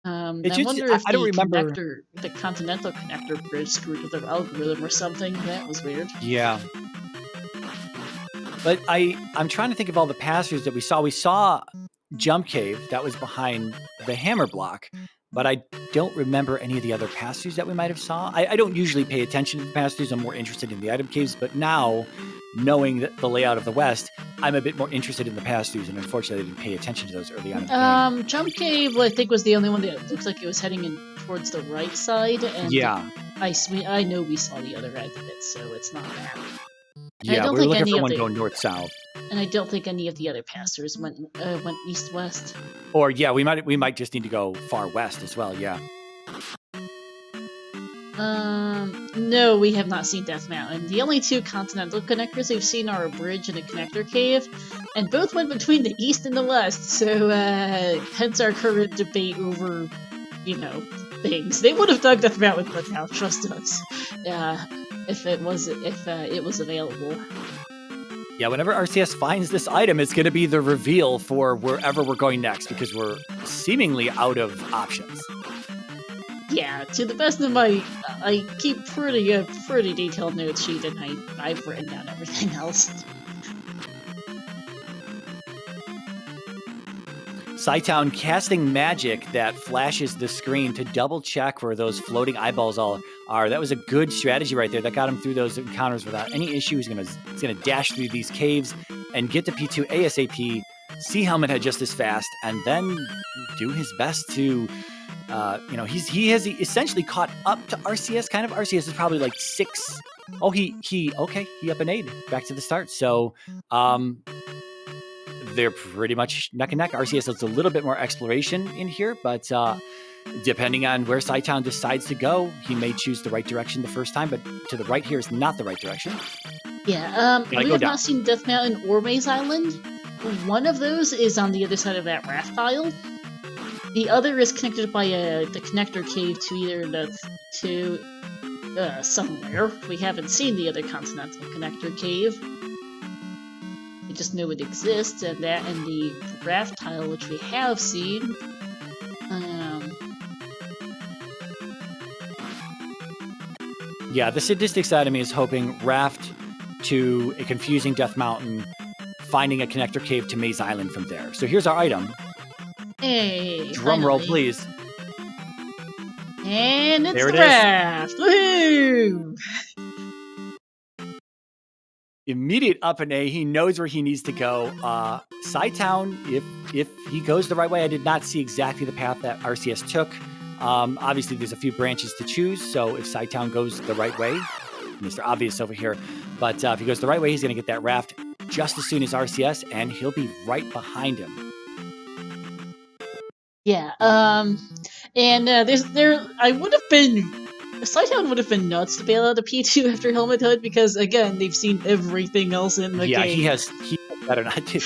I wonder if the Continental Connector bridge screwed with their algorithm or something. That was weird. Yeah. But I'm trying to think of all the pass-throughs that we saw. We saw Jump Cave that was behind the hammer block, but I don't remember any of the other pass-throughs that we might have saw. I don't usually pay attention to the pass-throughs. I'm more interested in the item caves, but now, knowing the layout of the West, I'm a bit more interested in the pass-throughs, and unfortunately I didn't pay attention to those early on in the game. Jump Cave, I think, was the only one that looked like it was heading in towards the right side, and I know we saw the other end of it, so it's not bad. Yeah, we were looking for one going north-south. And I don't think any of the other passers went east-west. Or, we might just need to go far west as well, yeah. No, we have not seen Death Mountain. The only 2 continental connectors we've seen are a bridge and a connector cave, and both went between the east and the west, so, hence our current debate over, things. They would have dug Death Mountain by now, trust us. If it was available. Yeah, whenever RCS finds this item, it's going to be the reveal for wherever we're going next, because we're seemingly out of options. Yeah, to the best of my, I keep pretty detailed note sheet, and I've written down everything else. Cytown casting magic that flashes the screen to double check where those floating eyeballs all are. That was a good strategy right there. That got him through those encounters without any issue. He's gonna dash through these caves and get to P2 ASAP. See Helmet Head just as fast, and then do his best to, he has essentially caught up to RCS. Kind of RCS is probably like 6. Oh, he up an 8 back to the start. So, they're pretty much neck and neck. RCS has a little bit more exploration in here, but depending on where Cytown decides to go, he may choose the right direction the first time, but to the right here is not the right direction. Yeah, we have not seen Death Mountain or Maze Island. One of those is on the other side of that raft tile. The other is connected by the connector cave to somewhere. We haven't seen the other continental connector cave. We just know it exists, and that and the raft tile, which we have seen. Yeah, the sadistic side of me is hoping raft to a confusing Death Mountain, finding a connector cave to Maze Island from there. So here's our item. Hey, drum roll, please. And it's the raft! Woohoo! Immediate up an A. He knows where he needs to go. Cytown, if he goes the right way, I did not see exactly the path that RCS took. Obviously, there's a few branches to choose, so if Cytown goes the right way, Mr. Obvious over here, but if he goes the right way, he's going to get that raft just as soon as RCS, and he'll be right behind him. Yeah, Cytown would have been nuts to bail out a P2 after Helmet Hood, because again, they've seen everything else in the game. Yeah, he better not to.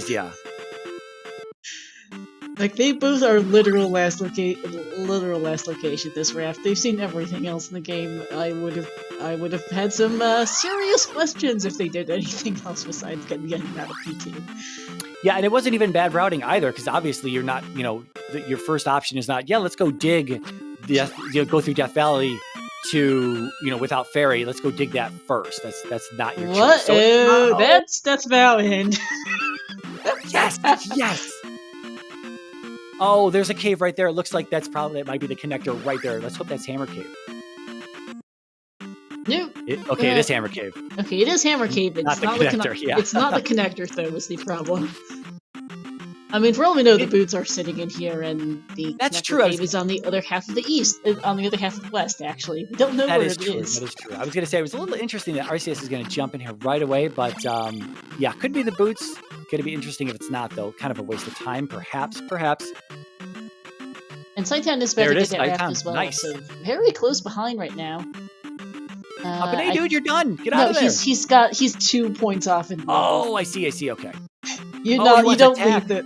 Yeah. Like, they both are literal last location, this raft. They've seen everything else in the game. I would have had some serious questions if they did anything else besides getting out of P2. Yeah, and it wasn't even bad routing either, because obviously you're not, your first option is not, let's go dig, go through Death Valley to, without ferry. Let's go dig that first. That's not your choice. So, that's Death Mountain. Yes. Oh, there's a cave right there. It looks like that might be the connector right there. Let's hope that's Hammer Cave. No. It is Hammer Cave. Okay, it is Hammer Cave. It's not the connector. It's not the connector, though, is the problem. I mean, for all we know, the boots are sitting in here, and the connector cave is on the other half of the east, on the other half of the west, actually. We don't know where it is. That is true. I was going to say, it was a little interesting that RCS is going to jump in here right away, but could be the boots. Going to be interesting if it's not, though. Kind of a waste of time, perhaps. And Cytown is about to get that raft as well, nice. So very close behind right now. Up and dude, you're done. Get out of there. He's 2 points off in the Oh, I see. Okay. You don't leave it.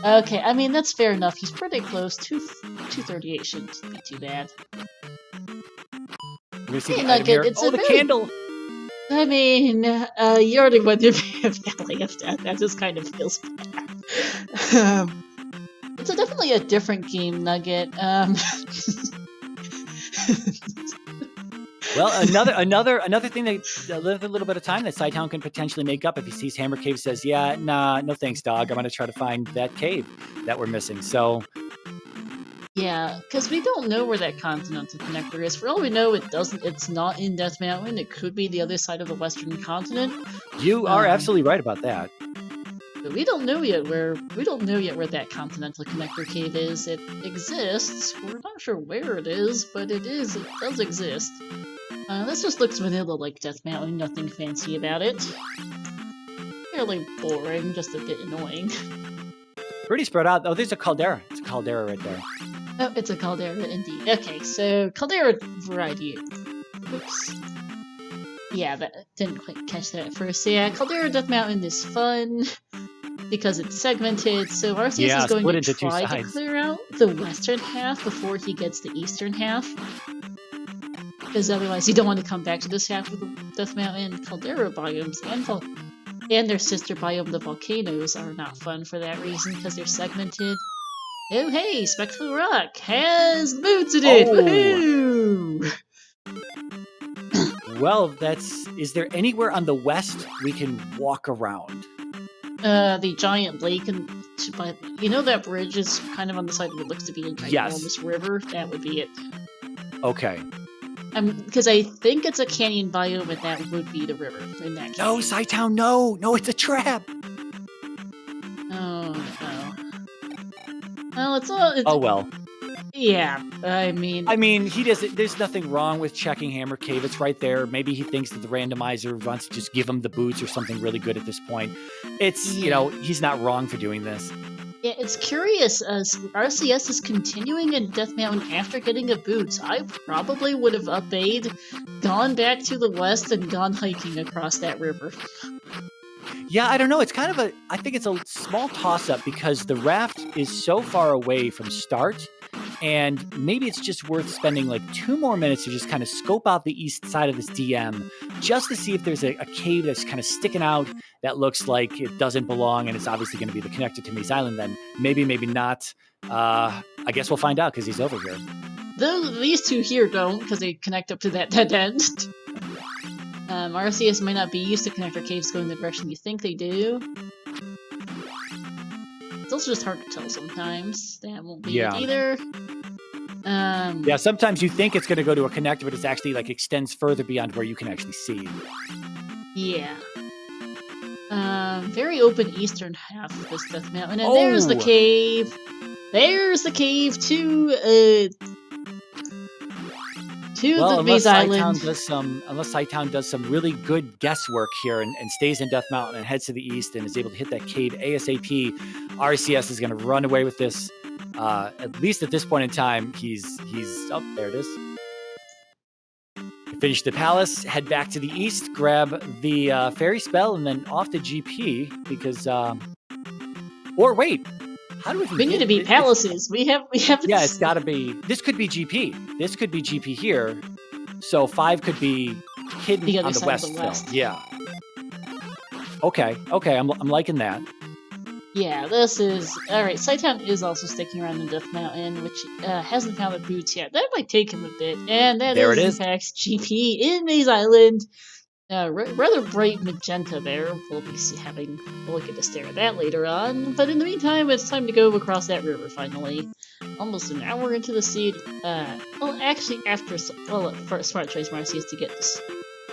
Okay, I mean, that's fair enough. He's pretty close. 238 shouldn't be too bad. The candle. I mean, you already went through a valley of death. That just kind of feels bad. It's definitely a different game, Nugget. Well, another thing that a little bit of time that Cytown can potentially make up if he sees Hammer Cave, says, "Yeah, nah, no thanks, dog. I'm gonna try to find that cave that we're missing." So, yeah, because we don't know where that continental connector is. For all we know, it's not in Death Mountain. It could be the other side of the western continent. You are absolutely right about that. But we don't know yet where that continental connector cave is. It exists. We're not sure where it is, but it does exist. This just looks vanilla like Death Mountain, nothing fancy about it. Fairly boring, just a bit annoying. Pretty spread out. Oh, there's a caldera. It's a caldera right there. Oh, it's a caldera indeed. Okay, so caldera variety. Oops. Yeah, that didn't quite catch that at first. So yeah, Caldera Death Mountain is fun because it's segmented. So RCS is going to try to clear out the western half before he gets the eastern half. Because otherwise you don't want to come back to this half of the Death Mountain. Caldera biomes and their sister biome, the volcanoes, are not fun for that reason because they're segmented. Oh, hey, Spectacle Rock has the boots in it! Oh. Woohoo! Well, is there anywhere on the west we can walk around? The giant lake and but you know that bridge is kind of on the side of what looks to be a ginormous river? That would be it. Okay. Because I think it's a canyon biome and that would be the river in that case. No, Cytown, no! No, it's a trap! Oh, no. Well, it's all... Oh, well. Yeah, I mean, he doesn't. There's nothing wrong with checking Hammer Cave. It's right there. Maybe he thinks that the randomizer wants to just give him the boots or something really good at this point. It's he's not wrong for doing this. Yeah, it's curious. RCS is continuing in Death Mountain after getting the boots. I probably would have obeyed, gone back to the west, and gone hiking across that river. Yeah, I don't know. It's kind of I think it's a small toss-up because the raft is so far away from start. And maybe it's just worth spending like 2 more minutes to just kind of scope out the east side of this DM just to see if there's a cave that's kind of sticking out that looks like it doesn't belong. And it's obviously going to be the connector to Maze Island then. Maybe, maybe not. I guess we'll find out because he's over here. These two here don't because they connect up to that dead end. RCS might not be used to connector caves going the direction you think they do. It's also just hard to tell sometimes. That won't be it either. Yeah, sometimes you think it's going to go to a connector, but it's actually like extends further beyond where you can actually see. Yeah. Very open eastern half of this Death Mountain, and there's the cave. There's the cave to the Maze Island. Unless Cytown does some really good guesswork here and stays in Death Mountain and heads to the east and is able to hit that cave ASAP, RCS is going to run away with this. At least at this point in time, he's there it is. Finish the palace, head back to the east, grab the fairy spell, and then off to GP because or wait, how do we need to be palaces? We have Yeah, it's got to be. This could be GP. This could be GP here. So 5 could be hidden on the west. Yeah. Okay. I'm liking that. Yeah, this is... Alright, Cytown is also sticking around in Death Mountain, which hasn't found the boots yet. That might take him a bit. And that is, in fact, GP in Maze Island. Rather bright magenta there. We'll get to stare at that later on. But in the meantime, it's time to go across that river, finally. Almost an hour into the seed. Well, actually, first smart choice Marcy is to get this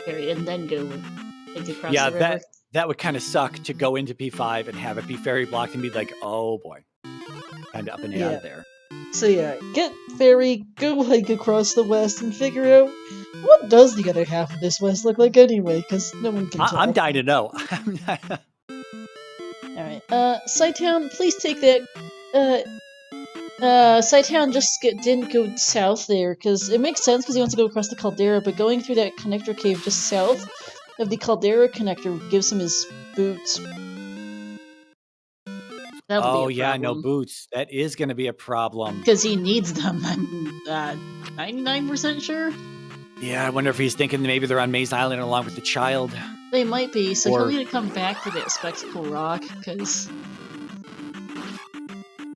area and then go across the river. That would kind of suck to go into P5 and have it be ferry blocked and be like, oh boy. Kind of up and out of there. So yeah, get ferry, go hike across the west, and figure out what does the other half of this west look like anyway, because no one can tell. I'm dying to know. Alright, Cytown, please take that, Cytown just didn't go south there, because it makes sense because he wants to go across the caldera, but going through that connector cave just south of the caldera connector gives him his boots. Oh yeah, no boots. That is going to be a problem. Because he needs them, I'm 99% sure. Yeah, I wonder if he's thinking maybe they're on Maze Island along with the child. They might be, so he'll need to come back to that Spectacle Rock, because...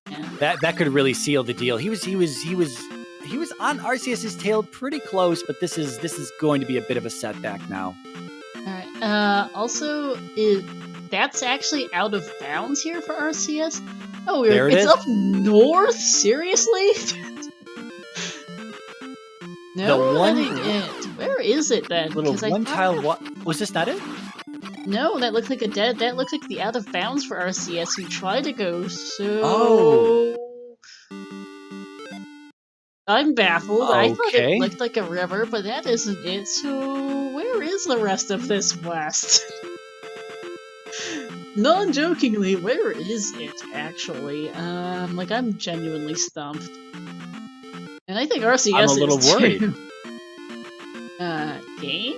Yeah. That could really seal the deal. He was on RCS's tail pretty close, but this is going to be a bit of a setback now. Alright, also, that's actually out of bounds here for RCS? Oh, it's up north? Seriously? No, where is it then? Little one-tile, was this not it? No, that looked like that looked like the out of bounds for RCS who tried to go, so... Oh. I'm baffled. Okay. I thought it looked like a river, but that isn't it, so where is the rest of this west? Non-jokingly, where is it, actually? I'm genuinely stumped. And I think RCS I'm a little worried. Game?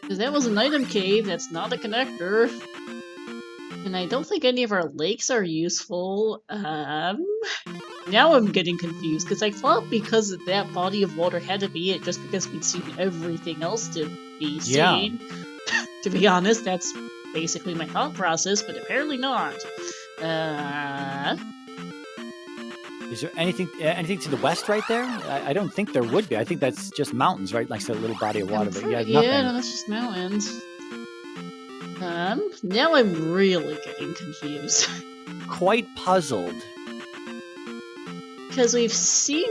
Because that was an item cave, that's not a connector. And I don't think any of our lakes are useful. Now I'm getting confused, because I thought because that body of water had to be it, just because we'd seen everything else to be seen. To be honest, that's basically my thought process, but apparently not. Is there anything to the west right there? I don't think there would be. I think that's just mountains right next to a little body of water. But yeah, nothing. Yeah, no, that's just mountains. Now I'm really getting confused. Quite puzzled. Because we've seen,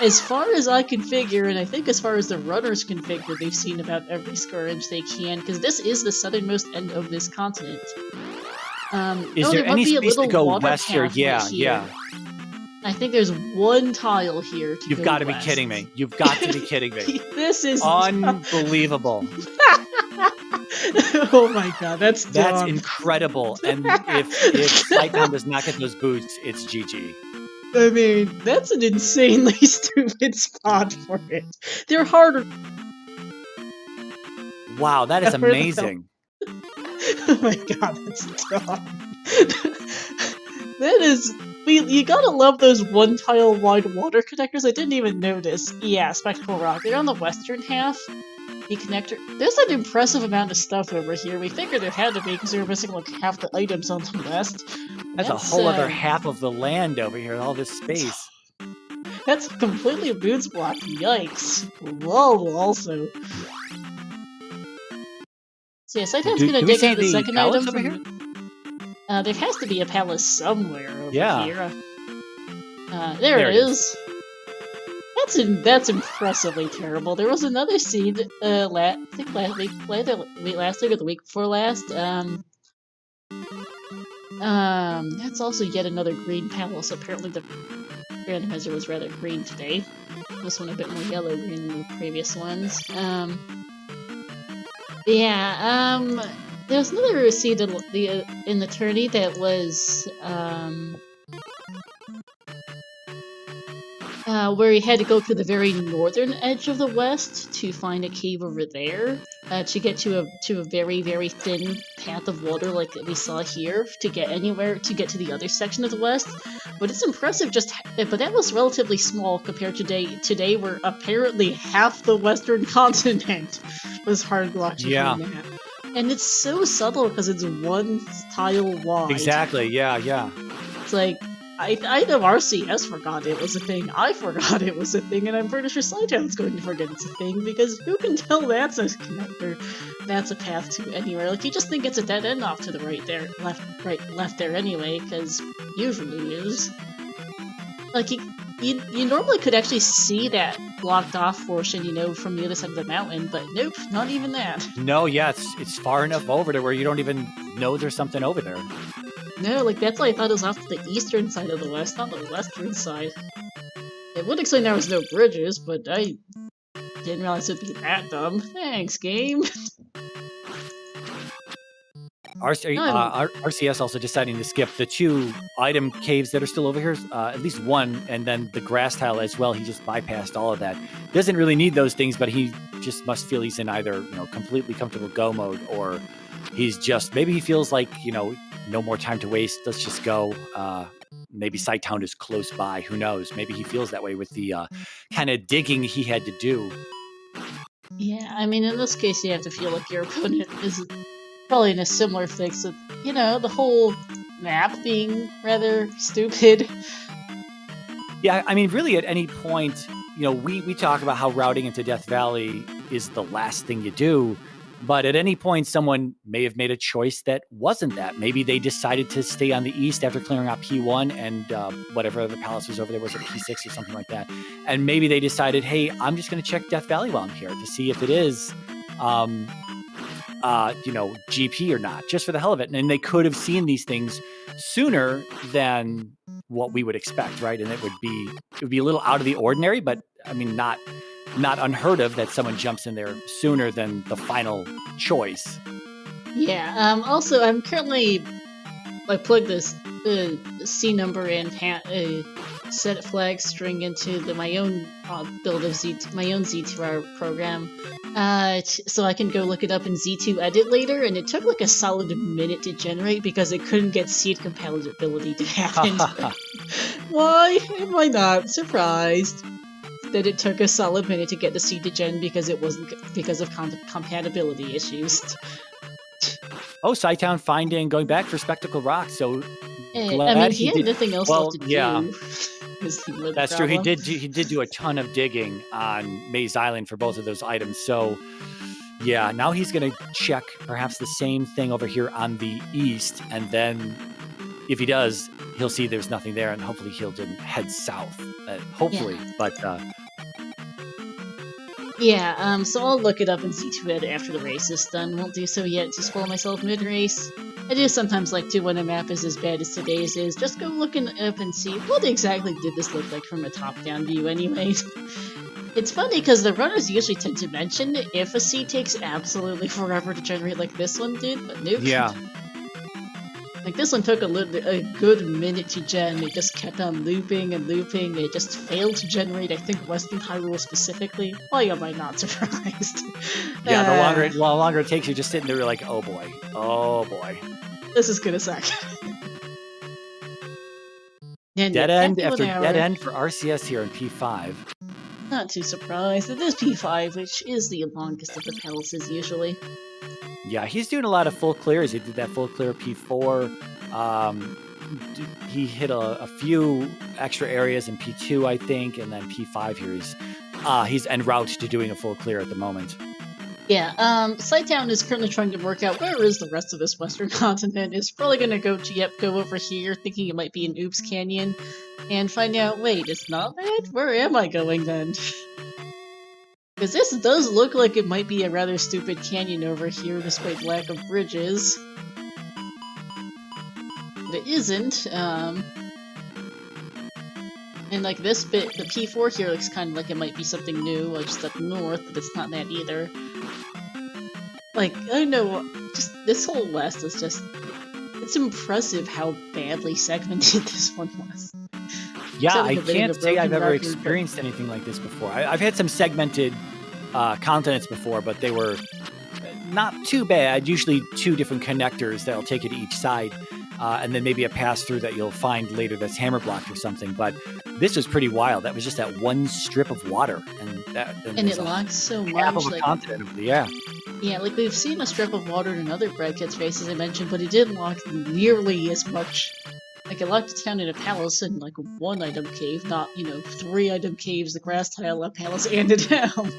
as far as I can figure, and I think as far as the runners can figure, they've seen about every scourge they can, because this is the southernmost end of this continent. Is there any space to go west here? Yeah, yeah. I think there's one tile here to You've got to be kidding me. You've got to be kidding me. This is unbelievable. Oh my god, that's dumb. Incredible. And if cytown does not get those boots, it's GG. I mean, that's an insanely stupid spot for it. They're harder. Wow, that is amazing. Oh my god, that's dumb. That is... You gotta love those one-tile wide water connectors. I didn't even notice. Yeah, Spectacle Rock. They're on the western half. The connector. There's an impressive amount of stuff over here. We figured there had to be because we were missing like half the items on the west. That's a whole other half of the land over here, all this space. That's completely a boots block. Yikes. Whoa, also. So yeah, Cytown's gonna dig out the second item from here. There has to be a palace somewhere over here. There it is. That's impressively terrible. There was another scene, I think last week or the week before last. That's also yet another green palace. Apparently the randomizer was rather green today. This one a bit more yellow-green than the previous ones. There's another scene in the tourney that was, where he had to go to the very northern edge of the west to find a cave over there, to get to a very, very thin path of water like we saw here, to get to the other section of the west. But it's impressive but that was relatively small compared to today where apparently half the western continent was hard blocked. Yeah. And it's so subtle because it's one tile wide. Exactly, yeah. It's like, I know RCS forgot it was a thing, I forgot it was a thing, and I'm pretty sure Cytown's going to forget it's a thing, because who can tell that's a connector, that's a path to anywhere? Like, you just think it's a dead end off to the right there, left there anyway, because usually is. Like, you normally could actually see that blocked off portion, from the other side of the mountain, but nope, not even that. No, yeah, it's far enough over to where you don't even know there's something over there. No, like, that's why I thought it was off the eastern side of the west, not the western side. It would explain there was no bridges, but I didn't realize it'd be that dumb. Thanks, game. RCS also deciding to skip the 2 item caves that are still over here, at least one, and then the grass tile as well. He just bypassed all of that. Doesn't really need those things, but he just must feel he's in either completely comfortable go mode, or maybe he feels like no more time to waste. Let's just go. Maybe Cytown is close by. Who knows? Maybe he feels that way with the kind of digging he had to do. Yeah, I mean, in this case, you have to feel like your opponent is probably in a similar fix of, the whole map being rather stupid. Yeah, I mean, really at any point, we talk about how routing into Death Valley is the last thing you do, but at any point someone may have made a choice that wasn't that. Maybe they decided to stay on the east after clearing out P1 and whatever other palace was over there, was it P6 or something like that? And maybe they decided, hey, I'm just going to check Death Valley while I'm here to see if it is GP or not, just for the hell of it. And they could have seen these things sooner than what we would expect, right? And it would be a little out of the ordinary, but I mean, not unheard of that someone jumps in there sooner than the final choice. Yeah. Also, I'm currently I plugged this C number and set flag string into my own build of my own Z2R program, so I can go look it up in Z2 Edit later, and it took like a solid minute to generate because it couldn't get seed compatibility to happen. Why am I not surprised that it took a solid minute to get the seed to gen because it wasn't because of compatibility issues? Oh, Cytown going back for Spectacle Rock, so I mean, Glad he he had did. nothing else left Well, to yeah, do. 'Cause he lived that's true. He problem. did do a ton of digging on Maze Island for both of those items. So yeah, now he's going to check perhaps the same thing over here on the east, and then if he does, he'll see there's nothing there, and hopefully he'll then head south. Hopefully, Yeah. but Yeah, so I'll look it up and see to it after the race is done. Won't do so yet to spoil myself mid-race. I do sometimes like to, when a map is as bad as today's is, just go looking up and see what exactly did this look like from a top-down view anyways. It's funny because the runners usually tend to mention if a seed takes absolutely forever to generate like this one did, but nope. yeah, Like this one took a good minute to gen. It just kept on looping and looping. It just failed to generate, I think, Western Hyrule specifically. Why am I not surprised? yeah. The longer it takes, you're just sitting there, you're like, oh boy. This is gonna suck. And Dead yeah, end exactly after 1 hour. dead end for RCS here in P5. Not too surprised. It is P5, which is the longest of the palaces usually. Yeah, he's doing a lot of full clears. He did that full clear P4. He hit a few extra areas in P2, I think, and then P5 here he's en route to doing a full clear at the moment. Yeah, cytown is currently trying to work out where is the rest of this western continent. It's probably gonna go over here, thinking it might be an Oops Canyon, and find out, wait, it's not that? Where am I going then? Because this does look like it might be a rather stupid canyon over here, despite lack of bridges. But it isn't, and like this bit, the P4 here looks kind of like it might be something new, like just up north, but it's not that either. Like, I don't know, just this whole west is just... It's impressive how badly segmented this one was. Yeah, Except I for the can't say I've ever record, but- experienced anything like this before. I've had some segmented continents before, but they were not too bad. Usually 2 different connectors that'll take it to each side, and then maybe a pass-through that you'll find later that's hammer blocked or something. But this was pretty wild. That was just that one strip of water, and it locks so half much. of a Like, continent. Yeah. yeah, like we've seen a strip of water in another Brad Kit's race, as I mentioned, but it didn't lock nearly as much. Like, it locked it down in a palace in, like, 1 item cave, not, 3 item caves, the grass tile, a palace, and a town.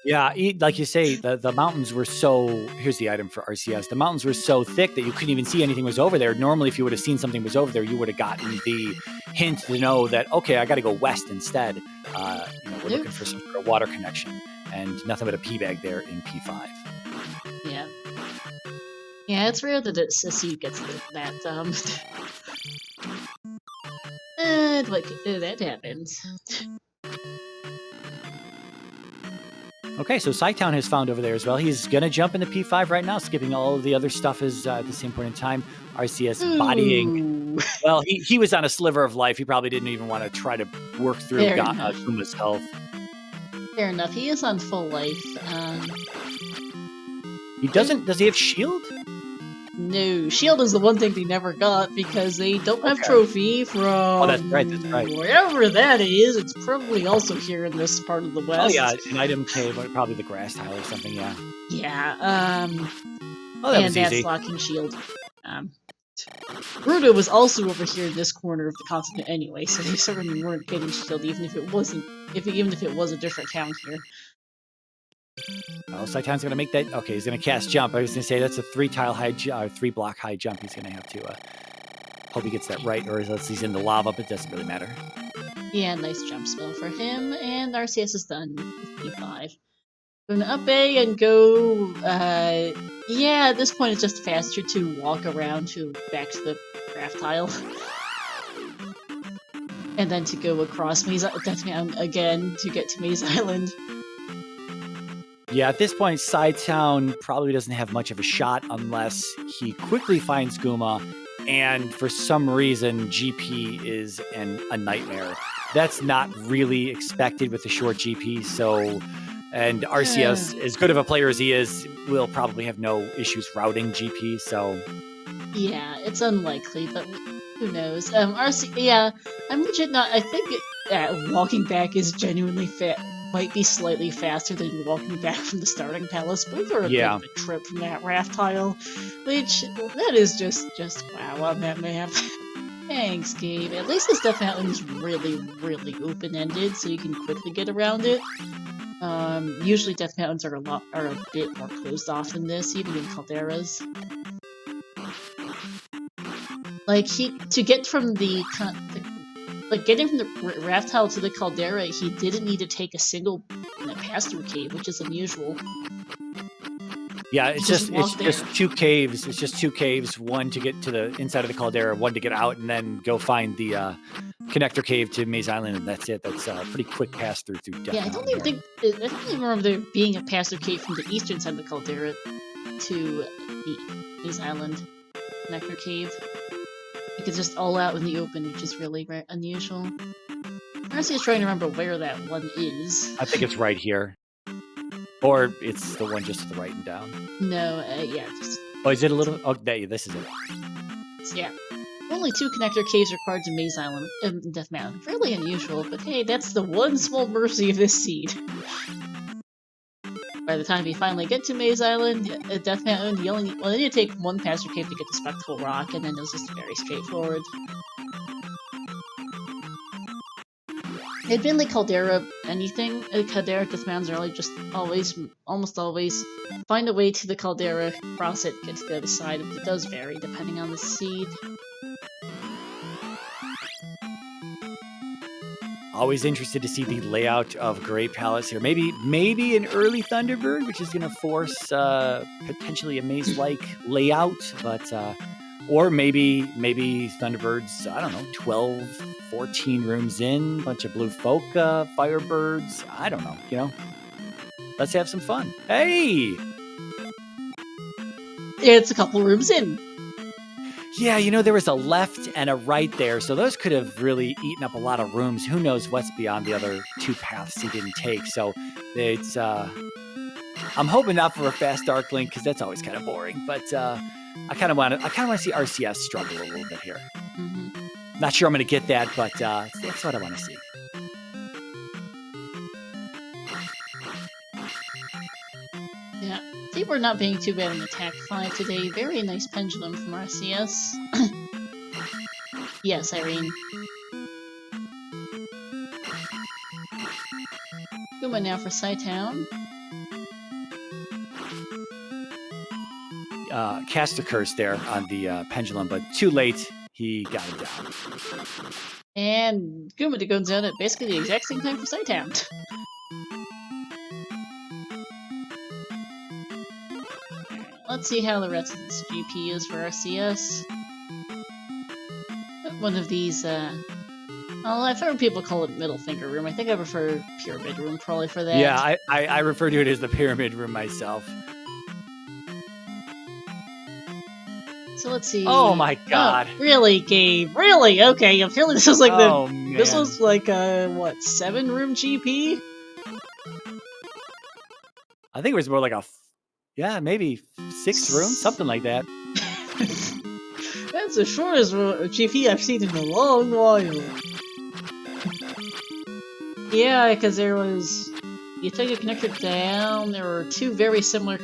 Yeah, like you say, the mountains were so... Here's the item for RCS. The mountains were so thick that you couldn't even see anything was over there. Normally, if you would have seen something was over there, you would have gotten the hint to know that, okay, I got to go west instead. We're looking for some sort of water connection. And nothing but a pea bag there in P5. Yeah. Yeah, it's rare that a seed gets that, and, like, that happens. Okay, so cytown has found over there as well. He's going to jump into P5 right now, skipping all of the other stuff at the same point in time. RCS bodying. Ooh. Well, he was on a sliver of life. He probably didn't even want to try to work through Fair enough. Guma's health. Fair enough, he is on full life. He doesn't... Does he have shield? No, shield is the one thing they never got because they don't have Okay. trophy from... Oh, that's right. Wherever that is, it's probably also here in this part of the west. Oh, yeah, an item cave, probably the grass tile or something, yeah. Yeah, Oh, that and was that's easy. locking shield. Rudo was also over here in this corner of the continent anyway, so they certainly weren't getting shield, even if it was a different town here. Oh, cytown's going to make that... Okay, he's going to cast jump. I was going to say that's a 3 block high jump. He's going to have to hope he gets that right, or else he's in the lava, but it doesn't really matter. Yeah, nice jump spell for him, and RCS is done with P5. Going to up A and go, yeah, at this point it's just faster to walk around back to the craft tile. And then to go across Deathman again to get to Maze Island. Yeah, at this point, cytown probably doesn't have much of a shot unless he quickly finds Guma, and for some reason, GP is a nightmare. That's not really expected with the short GP, so... And RCS, as good of a player as he is, will probably have no issues routing GP, so... Yeah, it's unlikely, but who knows. Yeah, I'm legit not... I think walking back is genuinely might be slightly faster than walking back from the starting palace, both are a bit of a trip from that raft tile, which, that is just wow on that map. Thanks, Gabe. At least this Death Mountain's really, really open-ended, so you can quickly get around it. Usually Death Mountains are a bit more closed off than this, even in calderas. Like to get from getting from the raft tile to the caldera, he didn't need to take a single pass-through cave, which is unusual. Yeah, it's just two caves. It's just two caves, one to get to the inside of the caldera, one to get out, and then go find the connector cave to Maze Island, and that's it. That's a pretty quick pass through Death Yeah, I don't even remember there being a pass-through cave from the eastern side of the caldera to the Maze Island connector cave. Like, it's just all out in the open, which is really unusual. Marcy is trying to remember where that one is. I think it's right here. Or it's the one just to the right and down. No, yeah. Oh, is it a little? Oh, this is it. Yeah. Only 2 connector caves required to Maze Island and Death Mountain. Really unusual, but hey, that's the one small mercy of this seed. By the time you finally get to Maze Island, Death Mountain, you need to take 1 pass-through cave to get to Spectacle Rock, and then it's just very straightforward. Admittedly, Caldera, Caldera Death Mountains are really just almost always, find a way to the Caldera, cross it, get to the other side, but it does vary depending on the seed. Always interested to see the layout of Gray Palace here. Maybe an early Thunderbird, which is going to force potentially a maze-like layout, but or maybe Thunderbirds, I don't know, 12, 14 rooms in, bunch of blue folk, Firebirds. I don't know, Let's have some fun. Hey! It's a couple rooms in. Yeah, there was a left and a right there, so those could have really eaten up a lot of rooms. Who knows what's beyond the other 2 paths he didn't take. So it's I'm hoping not for a fast Dark Link, because that's always kind of boring. But I kind of want to see RCS struggle a little bit here. Mm-hmm. Not sure I'm going to get that, but that's what I want to see. Yeah, I think we're not being too bad in Attack 5 today. Very nice pendulum from RCS. Yes, Irene. Going now for cytown. Cast a curse there on the pendulum, but too late. He got it down. And Guma goes down at basically the exact same time for cytown. Let's see how the rest of this GP is for RCS. One of these, I've heard people call it middle finger room. I think I prefer pyramid room probably for that. Yeah, I refer to it as the pyramid room myself. So let's see. Oh my god! Oh, really, Gabe? Really? Okay, I'm feeling this was like this was like what, 7 room GP? I think it was more like maybe 6 rooms, something like that. That's the shortest GP I've seen in a long while. Yeah, because you take a connector down, there were 2 very similar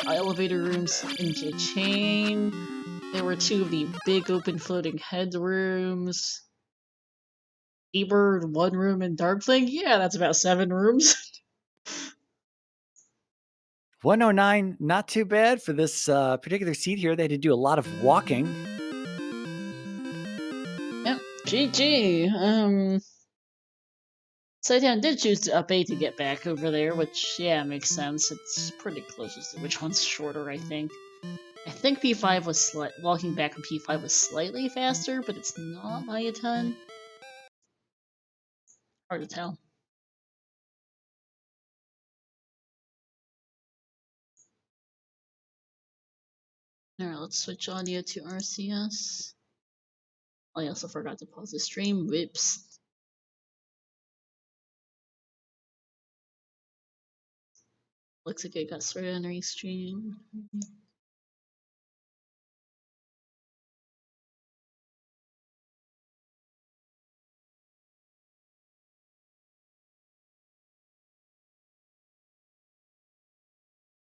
elevator rooms into a chain. There were 2 of the big open floating head rooms. E-Bird, 1 room, and Darkling. Yeah, that's about 7 rooms. 109, not too bad for this particular seat here. They had to do a lot of walking. Yep, GG. Cytown did choose to up A to get back over there, which, yeah, makes sense. It's pretty close as to which one's shorter, I think. I think P5 was walking back on P5 was slightly faster, but it's not by a ton. Hard to tell. Alright, let's switch audio to RCS. I also forgot to pause the stream. Whoops. Looks like I got started on restream.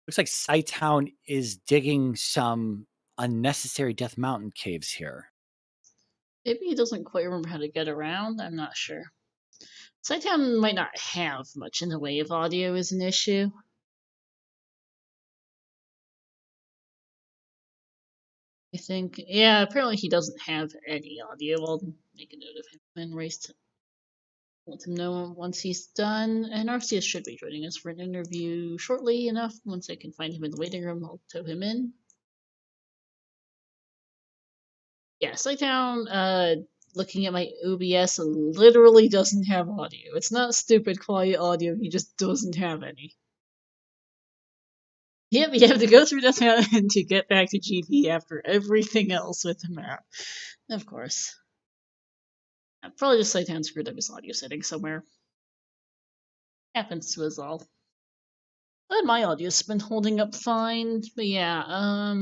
Looks like cytown is digging some unnecessary Death Mountain caves here. Maybe he doesn't quite remember how to get around. I'm not sure. Cytown might not have much in the way of audio as an issue. I think, yeah, apparently he doesn't have any audio. I'll make a note of him and race to let him know once he's done. And RCS should be joining us for an interview shortly enough. Once I can find him in the waiting room, I'll tow him in. Yeah, Cytown, looking at my OBS, literally doesn't have audio. It's not stupid quiet audio, he just doesn't have any. Yep, you have to go through Death Mountain to get back to GP after everything else with the map. Of course. Probably just Cytown screwed up his audio settings somewhere. Happens to us all. But my audio's been holding up fine. But yeah,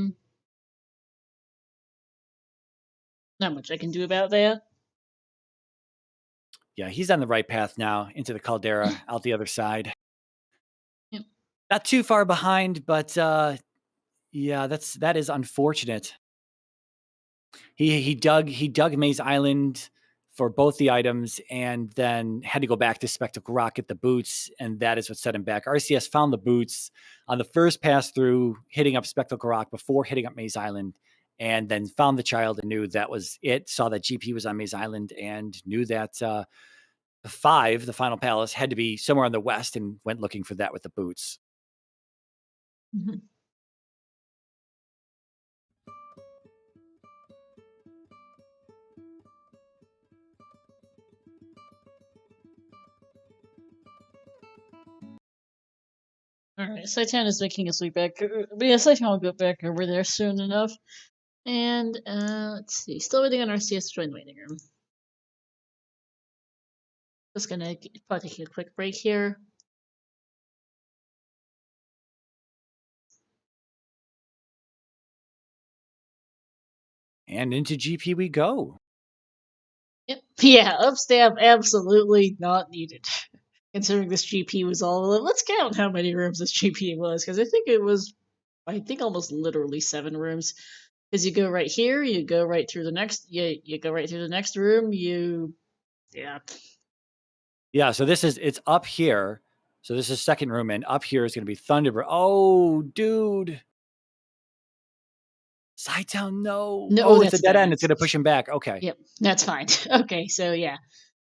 not much I can do about that. Yeah, he's on the right path now into the caldera out the other side. Yep. Not too far behind, but yeah, that is unfortunate. He dug Maze Island for both the items and then had to go back to Spectacle Rock at the boots, and that is what set him back. RCS found the boots on the first pass through, hitting up Spectacle Rock before hitting up Maze Island, and then found the child and knew that was it, saw that GP was on Maze Island, and knew that the final palace, had to be somewhere on the west, and went looking for that with the boots. Mm-hmm. Alright, Cytown is making his way back. But yeah, Cytown will go back over there soon enough. And, let's see. Still waiting on RCS to join the waiting room. Just gonna probably take a quick break here. And into GP we go. Yep. Yeah, upstab absolutely not needed. Considering this GP was all, let's count how many rooms this GP was, because I think it was, almost literally 7 rooms. Because you go right here, you go right through the next, you go right through the next room, yeah. Yeah, so it's up here. So this is second room, and up here is going to be Thunderbird. Oh, dude. Cytown, no. No, It's a dead end. It's going to push him back. Okay. Yep, that's fine. Okay, so yeah.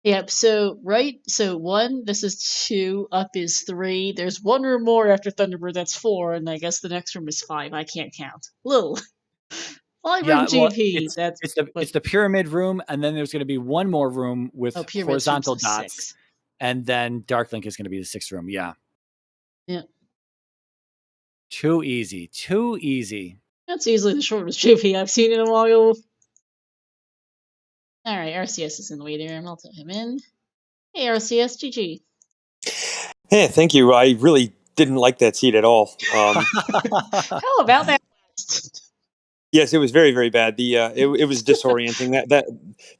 Yep, so so 1, this is 2, up is 3. There's 1 room more after Thunderbird, that's 4, and I guess the next room is 5. I can't count. Lil. 5 room GP. It's the pyramid room, and then there's going to be 1 more room with horizontal dots. 6. And then Darklink is going to be the 6th room. Yeah. Yeah. Too easy. That's easily the shortest GP I've seen in a while. Alright, RCS is in the waiting room. I'll tell him in. Hey, RCS, GG. Hey, thank you. I really didn't like that seat at all. How about that? Yes, it was very, very bad. It was disorienting.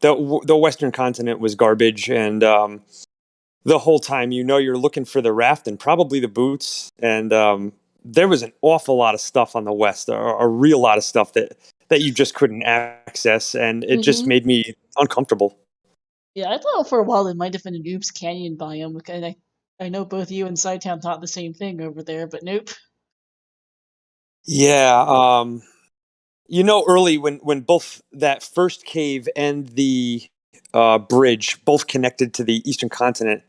The Western continent was garbage, and the whole time you're looking for the raft and probably the boots, and there was an awful lot of stuff on the west, a real lot of stuff that you just couldn't access, and it just made me uncomfortable. Yeah, I thought for a while it might have been an Oops Canyon biome, and I know both you and Cytown thought the same thing over there, but nope. Yeah, early when both that first cave and the bridge both connected to the eastern continent,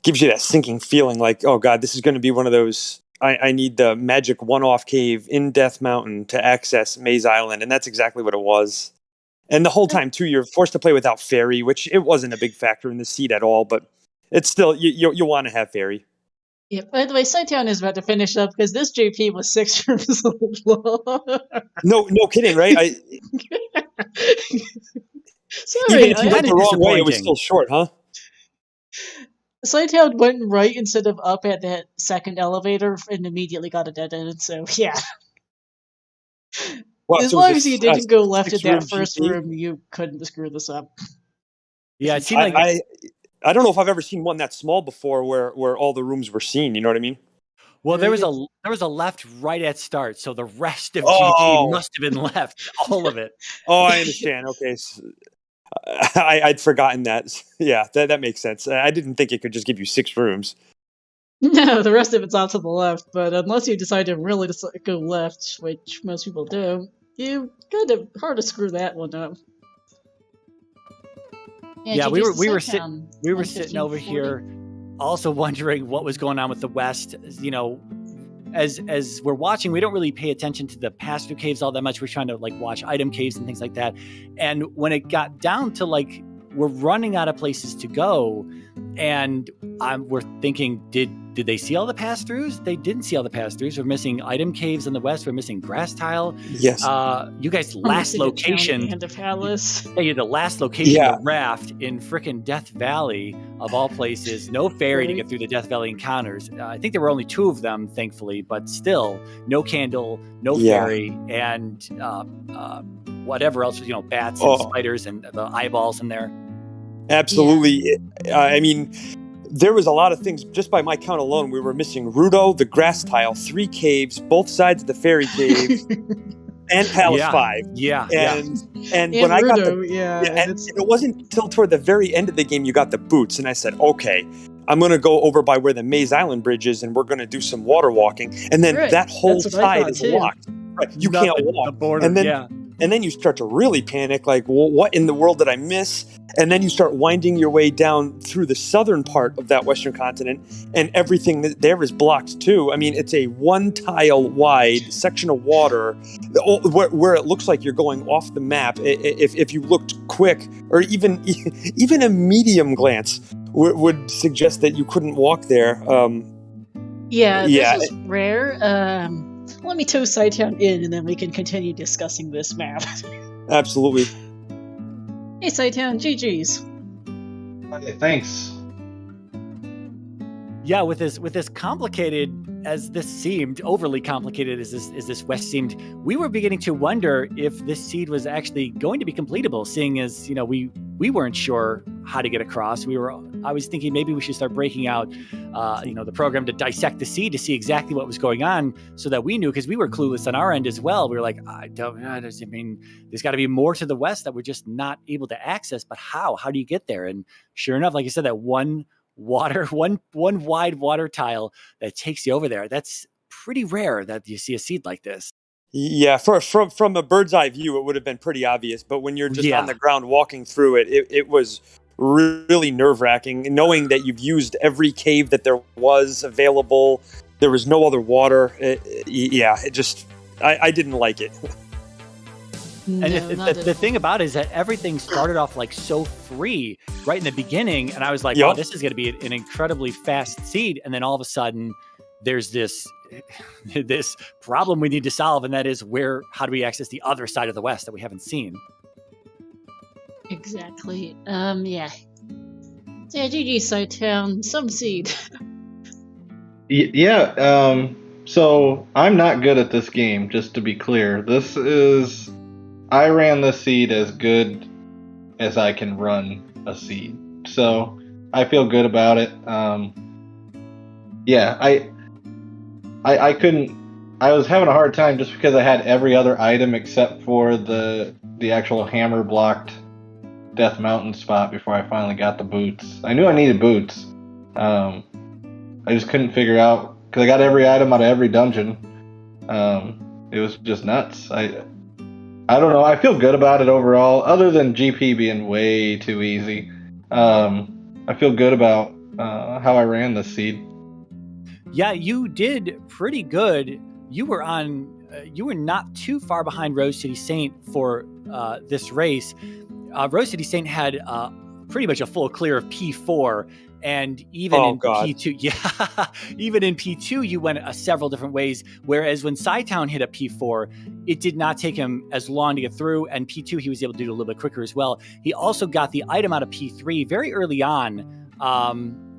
gives you that sinking feeling like, oh god, this is going to be one of those, I need the magic one-off cave in Death Mountain to access Maze Island, and that's exactly what it was. And the whole time too, you're forced to play without fairy, which it wasn't a big factor in the seed at all, but it's still, you want to have fairy. Yeah, by the way, Cytown is about to finish up because this JP was 6 rooms long. No kidding, right? Sorry, even if you went the wrong way, it was still short, huh? Cytown went right instead of up at that second elevator and immediately got a dead end, so yeah. Well, as long as you didn't go left at that first room, you couldn't screw this up. Yeah, it seemed like... I don't know if I've ever seen one that small before where all the rooms were seen, you know what I mean? Well, there was a left right at start, so the rest of GP must have been left, all of it. Oh, I understand. Okay. So I'd forgotten that. Yeah, that makes sense. I didn't think it could just give you 6 rooms. No, the rest of it's out to the left, but unless you decide to really go left, which most people do, you kind of hard to screw that one up. Yeah, we were sitting sitting over here, also wondering what was going on with the West. You know, as we're watching, we don't really pay attention to the pass-through caves all that much. We're trying to like watch item caves and things like that. And when it got down to like we're running out of places to go, and we're thinking, did they see all the pass-throughs? They didn't see all the pass-throughs. We're missing item caves in the West. We're missing grass tile. Yes. You guys' last location. And a palace. Hey, the last location, the raft in frickin' Death Valley, of all places. No ferry to get through the Death Valley encounters. I think there were only 2 of them, thankfully, but still, no candle, no ferry, and whatever else, you know, bats and spiders and the eyeballs in there. Absolutely. Yeah. I mean, there was a lot of things. Just by my count alone, we were missing Rudo, the grass tile, 3 caves, both sides of the fairy cave, and Palace 5. And when I got and it wasn't until toward the very end of the game you got the boots, and I said, okay, I'm going to go over by where the Maze Island Bridge is, and we're going to do some water walking. And then that whole side is locked. Right. You can't walk. The border, and then you start to really panic, like, well, what in the world did I miss? And then you start winding your way down through the southern part of that western continent, and everything there is blocked too. I mean, it's a 1-tile wide section of water where it looks like you're going off the map. If you looked quick, or even a medium glance would suggest that you couldn't walk there. This is rare. Let me tow cytown in, and then we can continue discussing this map. Absolutely. Hey, cytown, GG's. Okay, thanks. Yeah, with this complicated as this seemed, overly complicated as this West seemed, we were beginning to wonder if this seed was actually going to be completable, seeing as, you know, we weren't sure how to get across. I was thinking maybe we should start breaking out, the program to dissect the seed to see exactly what was going on, so that we knew, because we were clueless on our end as well. We were like, I don't know. I mean, there's got to be more to the West that we're just not able to access. But how? How do you get there? And sure enough, like you said, that one wide water tile that takes you over there. That's pretty rare that you see a seed like this. Yeah, from a bird's eye view, it would have been pretty obvious. But when you're just on the ground walking through it was really nerve-wracking, knowing that you've used every cave that there was available. There was no other water. I didn't like it. And the thing about it is that everything started off like so free right in the beginning. And I was like, oh, this is going to be an incredibly fast seed. And then all of a sudden there's this problem we need to solve. And that is how do we access the other side of the West that we haven't seen? Exactly. Yeah. So GG cytown, some seed. So I'm not good at this game, just to be clear. I ran the seed as good as I can run a seed. So I feel good about it. I couldn't. I was having a hard time just because I had every other item except for the actual hammer blocked Death Mountain spot before I finally got the boots. I knew I needed boots. I just couldn't figure out, because I got every item out of every dungeon. It was just nuts. I don't know. I feel good about it overall, other than GP being way too easy. I feel good about how I ran this seed. Yeah, you did pretty good. You were not too far behind RoseCitySaint for this race. RoseCitySaint had pretty much a full clear of P4. And even P2, even in P2, you went several different ways. Whereas when cytown hit a P4, it did not take him as long to get through. And P2, he was able to do it a little bit quicker as well. He also got the item out of P3 very early on.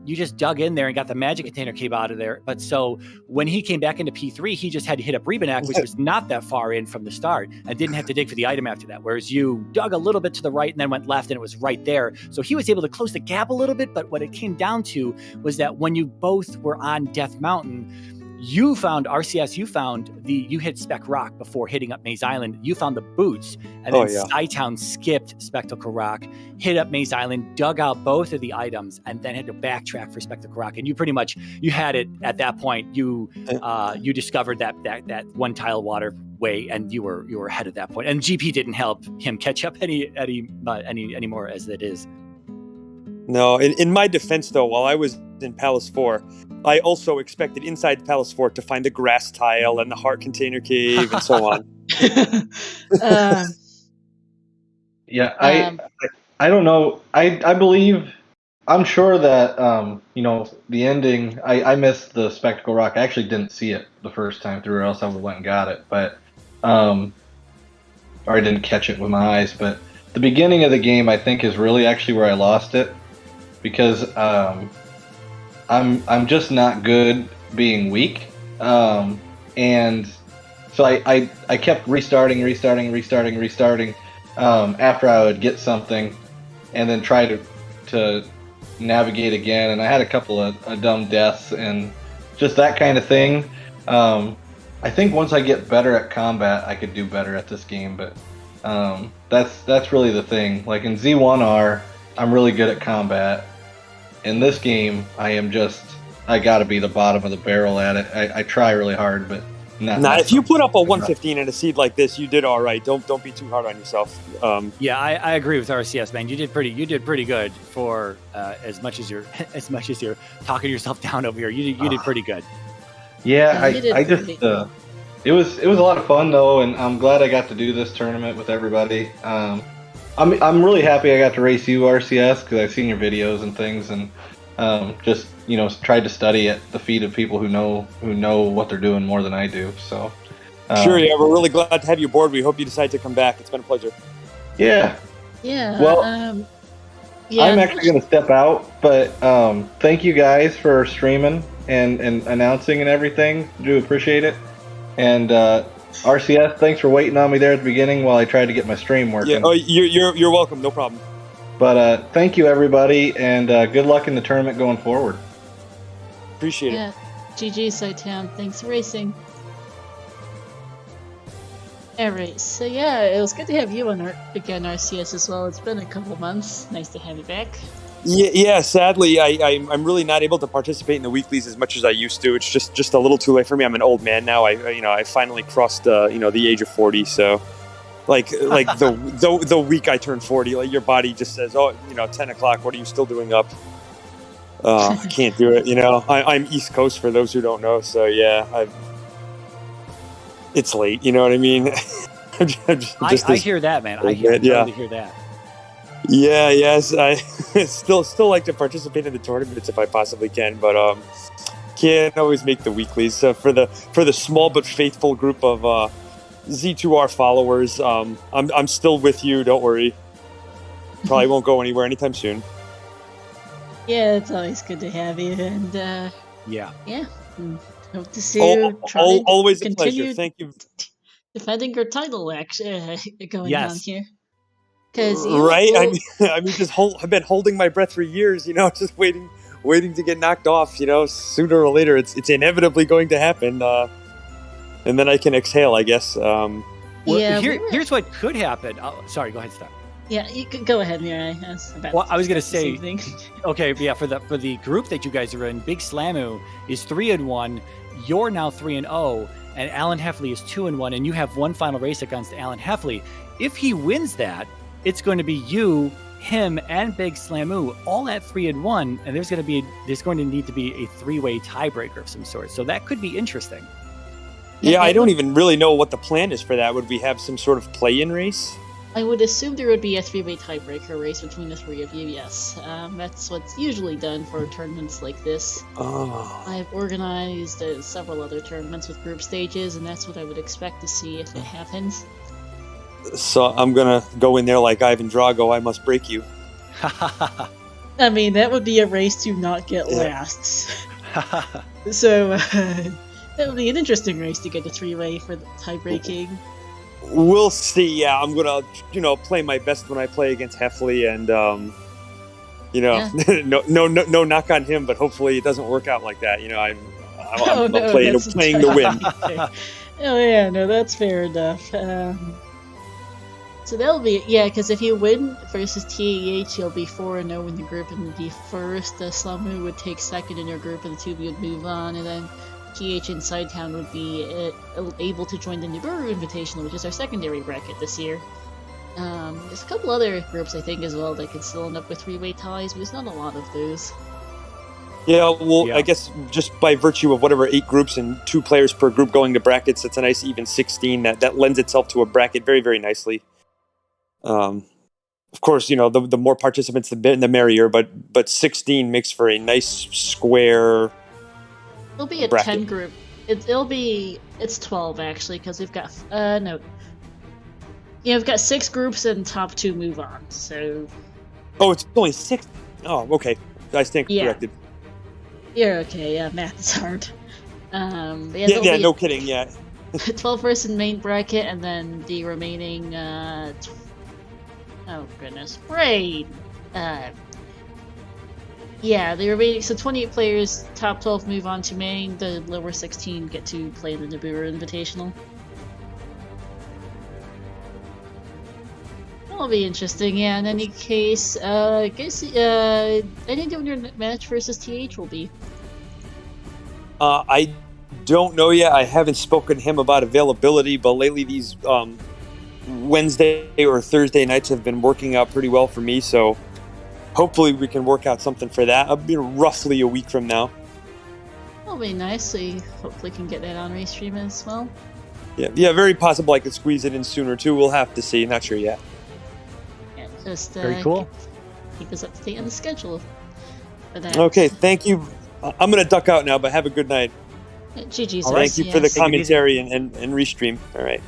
You just dug in there and got the magic container cave out of there. But so when he came back into P3, he just had to hit up Rebanak, which was not that far in from the start, and didn't have to dig for the item after that. Whereas you dug a little bit to the right and then went left, and it was right there. So he was able to close the gap a little bit. But what it came down to was that when you both were on Death Mountain, You found RCS. You hit Spec Rock before hitting up Maze Island. You found the boots, and then Cytown skipped Spectacle Rock, hit up Maze Island, dug out both of the items, and then had to backtrack for Spectacle Rock. And you pretty much had it at that point. You discovered that one tile water way, and you were ahead at that point. And GP didn't help him catch up anymore as it is. No, in my defense, though, while I was in Palace 4, I also expected inside Palace 4 to find the grass tile and the heart container cave and so on. I don't know. I believe, I'm sure that, the ending, I missed the Spectacle Rock. I actually didn't see it the first time through, or else I would have went and got it. But, or I didn't catch it with my eyes. But the beginning of the game, I think, is really actually where I lost it. Because I'm just not good being weak, and so I kept restarting after I would get something, and then try to navigate again. And I had a couple of dumb deaths and just that kind of thing. I think once I get better at combat, I could do better at this game. But that's really the thing. Like in Z1R, I'm really good at combat. In this game, I gotta be the bottom of the barrel at it. I try really hard, but not. If you put up a 115 in a seed like this, you did all right. Don't be too hard on yourself. I agree with RCS, man. You did pretty good for as much as you're talking yourself down over here. You did pretty good. Yeah, it was a lot of fun though, and I'm glad I got to do this tournament with everybody. I'm really happy I got to race you, RCS, because I've seen your videos and things, and just tried to study at the feet of people who know what they're doing more than I do. So sure, yeah, we're really glad to have you aboard. We hope you decide to come back. It's been a pleasure. Yeah. Yeah. Well, I'm actually going to step out, but thank you guys for streaming and announcing and everything. Do appreciate it. And RCS, thanks for waiting on me there at the beginning while I tried to get my stream working. Yeah, you're welcome. No problem. But thank you, everybody, and good luck in the tournament going forward. Appreciate it. GG, cytown. Thanks for racing. Alright, so it was good to have you on again, RCS, as well. It's been a couple months. Nice to have you back. Yeah. Sadly, I'm really not able to participate in the weeklies as much as I used to. It's just a little too late for me. I'm an old man now. I finally crossed the age of 40. So, like the week I turn 40, like your body just says, 10 o'clock. What are you still doing up? I can't do it. I'm East Coast for those who don't know. So yeah, it's late. You know what I mean? I hear that, man. I totally hear that. Yeah, yes, I still like to participate in the tournaments if I possibly can, but can't always make the weeklies. So for the small but faithful group of Z2R followers, I'm still with you. Don't worry. Probably won't go anywhere anytime soon. Yeah, it's always good to have you, and yeah. Hope to see you. Always a pleasure. Thank you. Defending your title, actually, going on here. Right? I've been holding my breath for years, just waiting to get knocked off, sooner or later it's inevitably going to happen, and then I can exhale, I guess. Here's what could happen. Sorry, go ahead, Steph. Yeah, you could go ahead, Mirai. I was going to say, okay, yeah, for the group that you guys are in, Big Slamu is 3-1, you're now 3-0, and Alan Heffley is 2-1, and you have one final race against Alan Heffley. If he wins that, it's going to be you, him, and Big Slamu all at 3-1, and there's going to need to be a 3-way tiebreaker of some sort. So that could be interesting. Yeah, I don't even really know what the plan is for that. Would we have some sort of play-in race? I would assume there would be a 3-way tiebreaker race between the three of you, yes. That's what's usually done for tournaments like this. Oh. I've organized several other tournaments with group stages, and that's what I would expect to see if it happens. So I'm gonna go in there like Ivan Drago. I must break you. I mean, that would be a race to not get last. So that would be an interesting race to get a 3-way for the tie-breaking. We'll see. Yeah, I'm gonna play my best when I play against Heffley, and no knock on him, but hopefully it doesn't work out like that. I'm playing to win. Oh yeah, no, that's fair enough. So that'll be because if you win versus TAH, you'll be 4-0 in the group and be first. Slamu would take second in your group, and the two of you would move on, and then TH and Cytown would be able to join the Nibiru Invitational, which is our secondary bracket this year. There's a couple other groups, I think, as well that could still end up with three-way ties, but there's not a lot of those. Yeah, well, I guess just by virtue of whatever 8 groups and 2 players per group going to brackets, it's a nice even 16. That lends itself to a bracket very, very nicely. Of course, the more participants, the merrier, but 16 makes for a nice square. It'll be a bracket. 10 group. It's 12 actually, because we've got we've got 6 groups and top 2 move on. So. Oh, it's only 6. Oh, okay. I stand corrected. You're okay. Yeah, math is hard. No kidding. Yeah. 12-person main bracket, and then the remaining. Oh goodness, brain. The remaining 28 players, top 12 move on to main. The lower 16 get to play in the Nibiru Invitational. That'll be interesting. Yeah. In any case, I guess any of your match versus TH will be. I don't know yet. I haven't spoken to him about availability, but lately these Wednesday or Thursday nights have been working out pretty well for me, so hopefully we can work out something for that. I'll be roughly a week from now. That'll be nice, so you hopefully can get that on Restream as well. Yeah, very possible I could squeeze it in sooner too. We'll have to see. Not sure yet. Yeah, just very cool. Keep us up to date on the schedule for that. Okay, thank you. I'm going to duck out now, but have a good night. GG's. Thank you for the commentary and Restream. All right.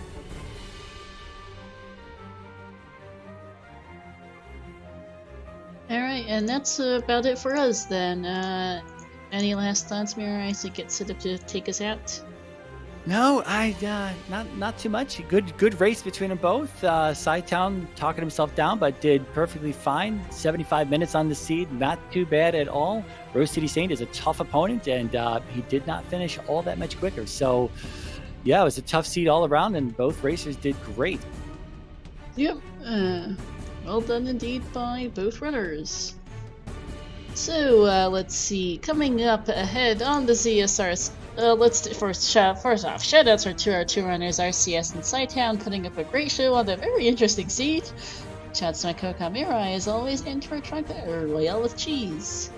Alright, and that's about it for us then. Any last thoughts, Mira? I think it's set up to take us out. No, not too much. Good race between them both. Cytown talking himself down, but did perfectly fine. 75 minutes on the seed, not too bad at all. RoseCitySaint is a tough opponent, and he did not finish all that much quicker. So, yeah, it was a tough seed all around, and both racers did great. Yep. Well done indeed by both runners. So, let's see. Coming up ahead on the ZSRs, first off, shoutouts to our 2 runners, RCS and Cytown, putting up a great show on the very interesting seed. Shouts to my co-com Mirai, as always, and to our tripod Royale with cheese.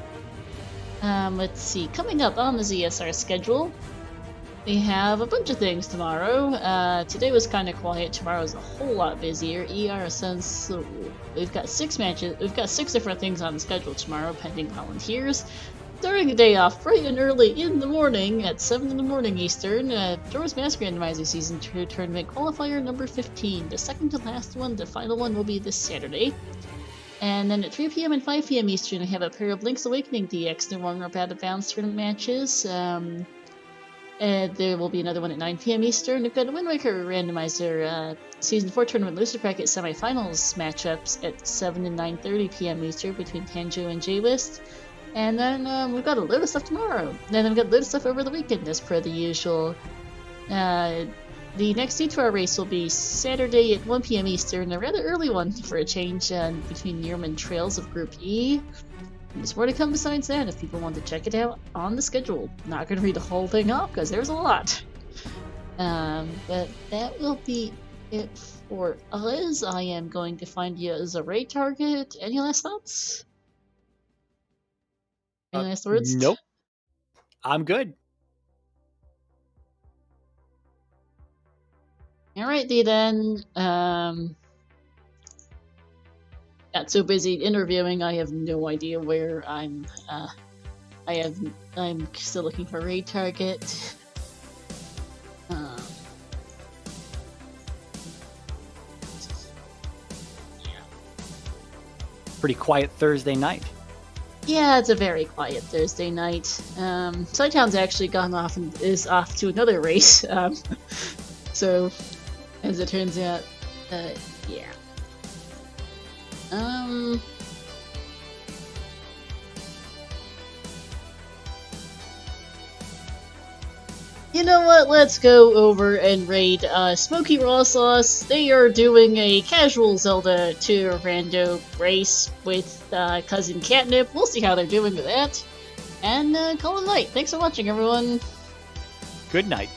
Let's see. Coming up on the ZSR schedule, we have a bunch of things tomorrow. Today was kind of quiet. Tomorrow's a whole lot busier. So we've got 6 matches. We've got 6 different things on the schedule tomorrow, pending volunteers. Starting the day off bright and early in the morning at 7 in the morning Eastern, Doors Mask Randomizer Season 2 Tournament Qualifier number 15. The second to last one, the final one, will be this Saturday. And then at 3 p.m. and 5 p.m. Eastern, I have a pair of Link's Awakening DX, the warm-up out of bounds tournament matches. There will be another one at 9 p.m. Eastern. We've got a Wind Waker Randomizer Season 4 Tournament Loser Bracket Semifinals matchups at 7 and 9:30 p.m. Eastern between Tanjo and J-Wist. And then we've got a load of stuff tomorrow. And then we've got a load of stuff over the weekend, as per the usual. The next D2R race will be Saturday at 1 p.m. Eastern, a rather early one for a change between Nearman Trails of Group E. There's more to come besides that if people want to check it out on the schedule. Not going to read the whole thing off because there's a lot. But that will be it for us. I am going to find you as a raid target. Any last thoughts? Any last words? Nope. I'm good. Alrighty then. Got so busy interviewing, I have no idea where I'm. I'm still looking for a raid target. Pretty quiet Thursday night. Yeah, it's a very quiet Thursday night. Cytown's actually gone off and is off to another race. So, as it turns out, yeah. You know what? Let's go over and raid Smoky Raw Sauce. They are doing a casual Zelda 2 rando race with Cousin Catnip. We'll see how they're doing with that. And call it a night. Thanks for watching, everyone. Good night.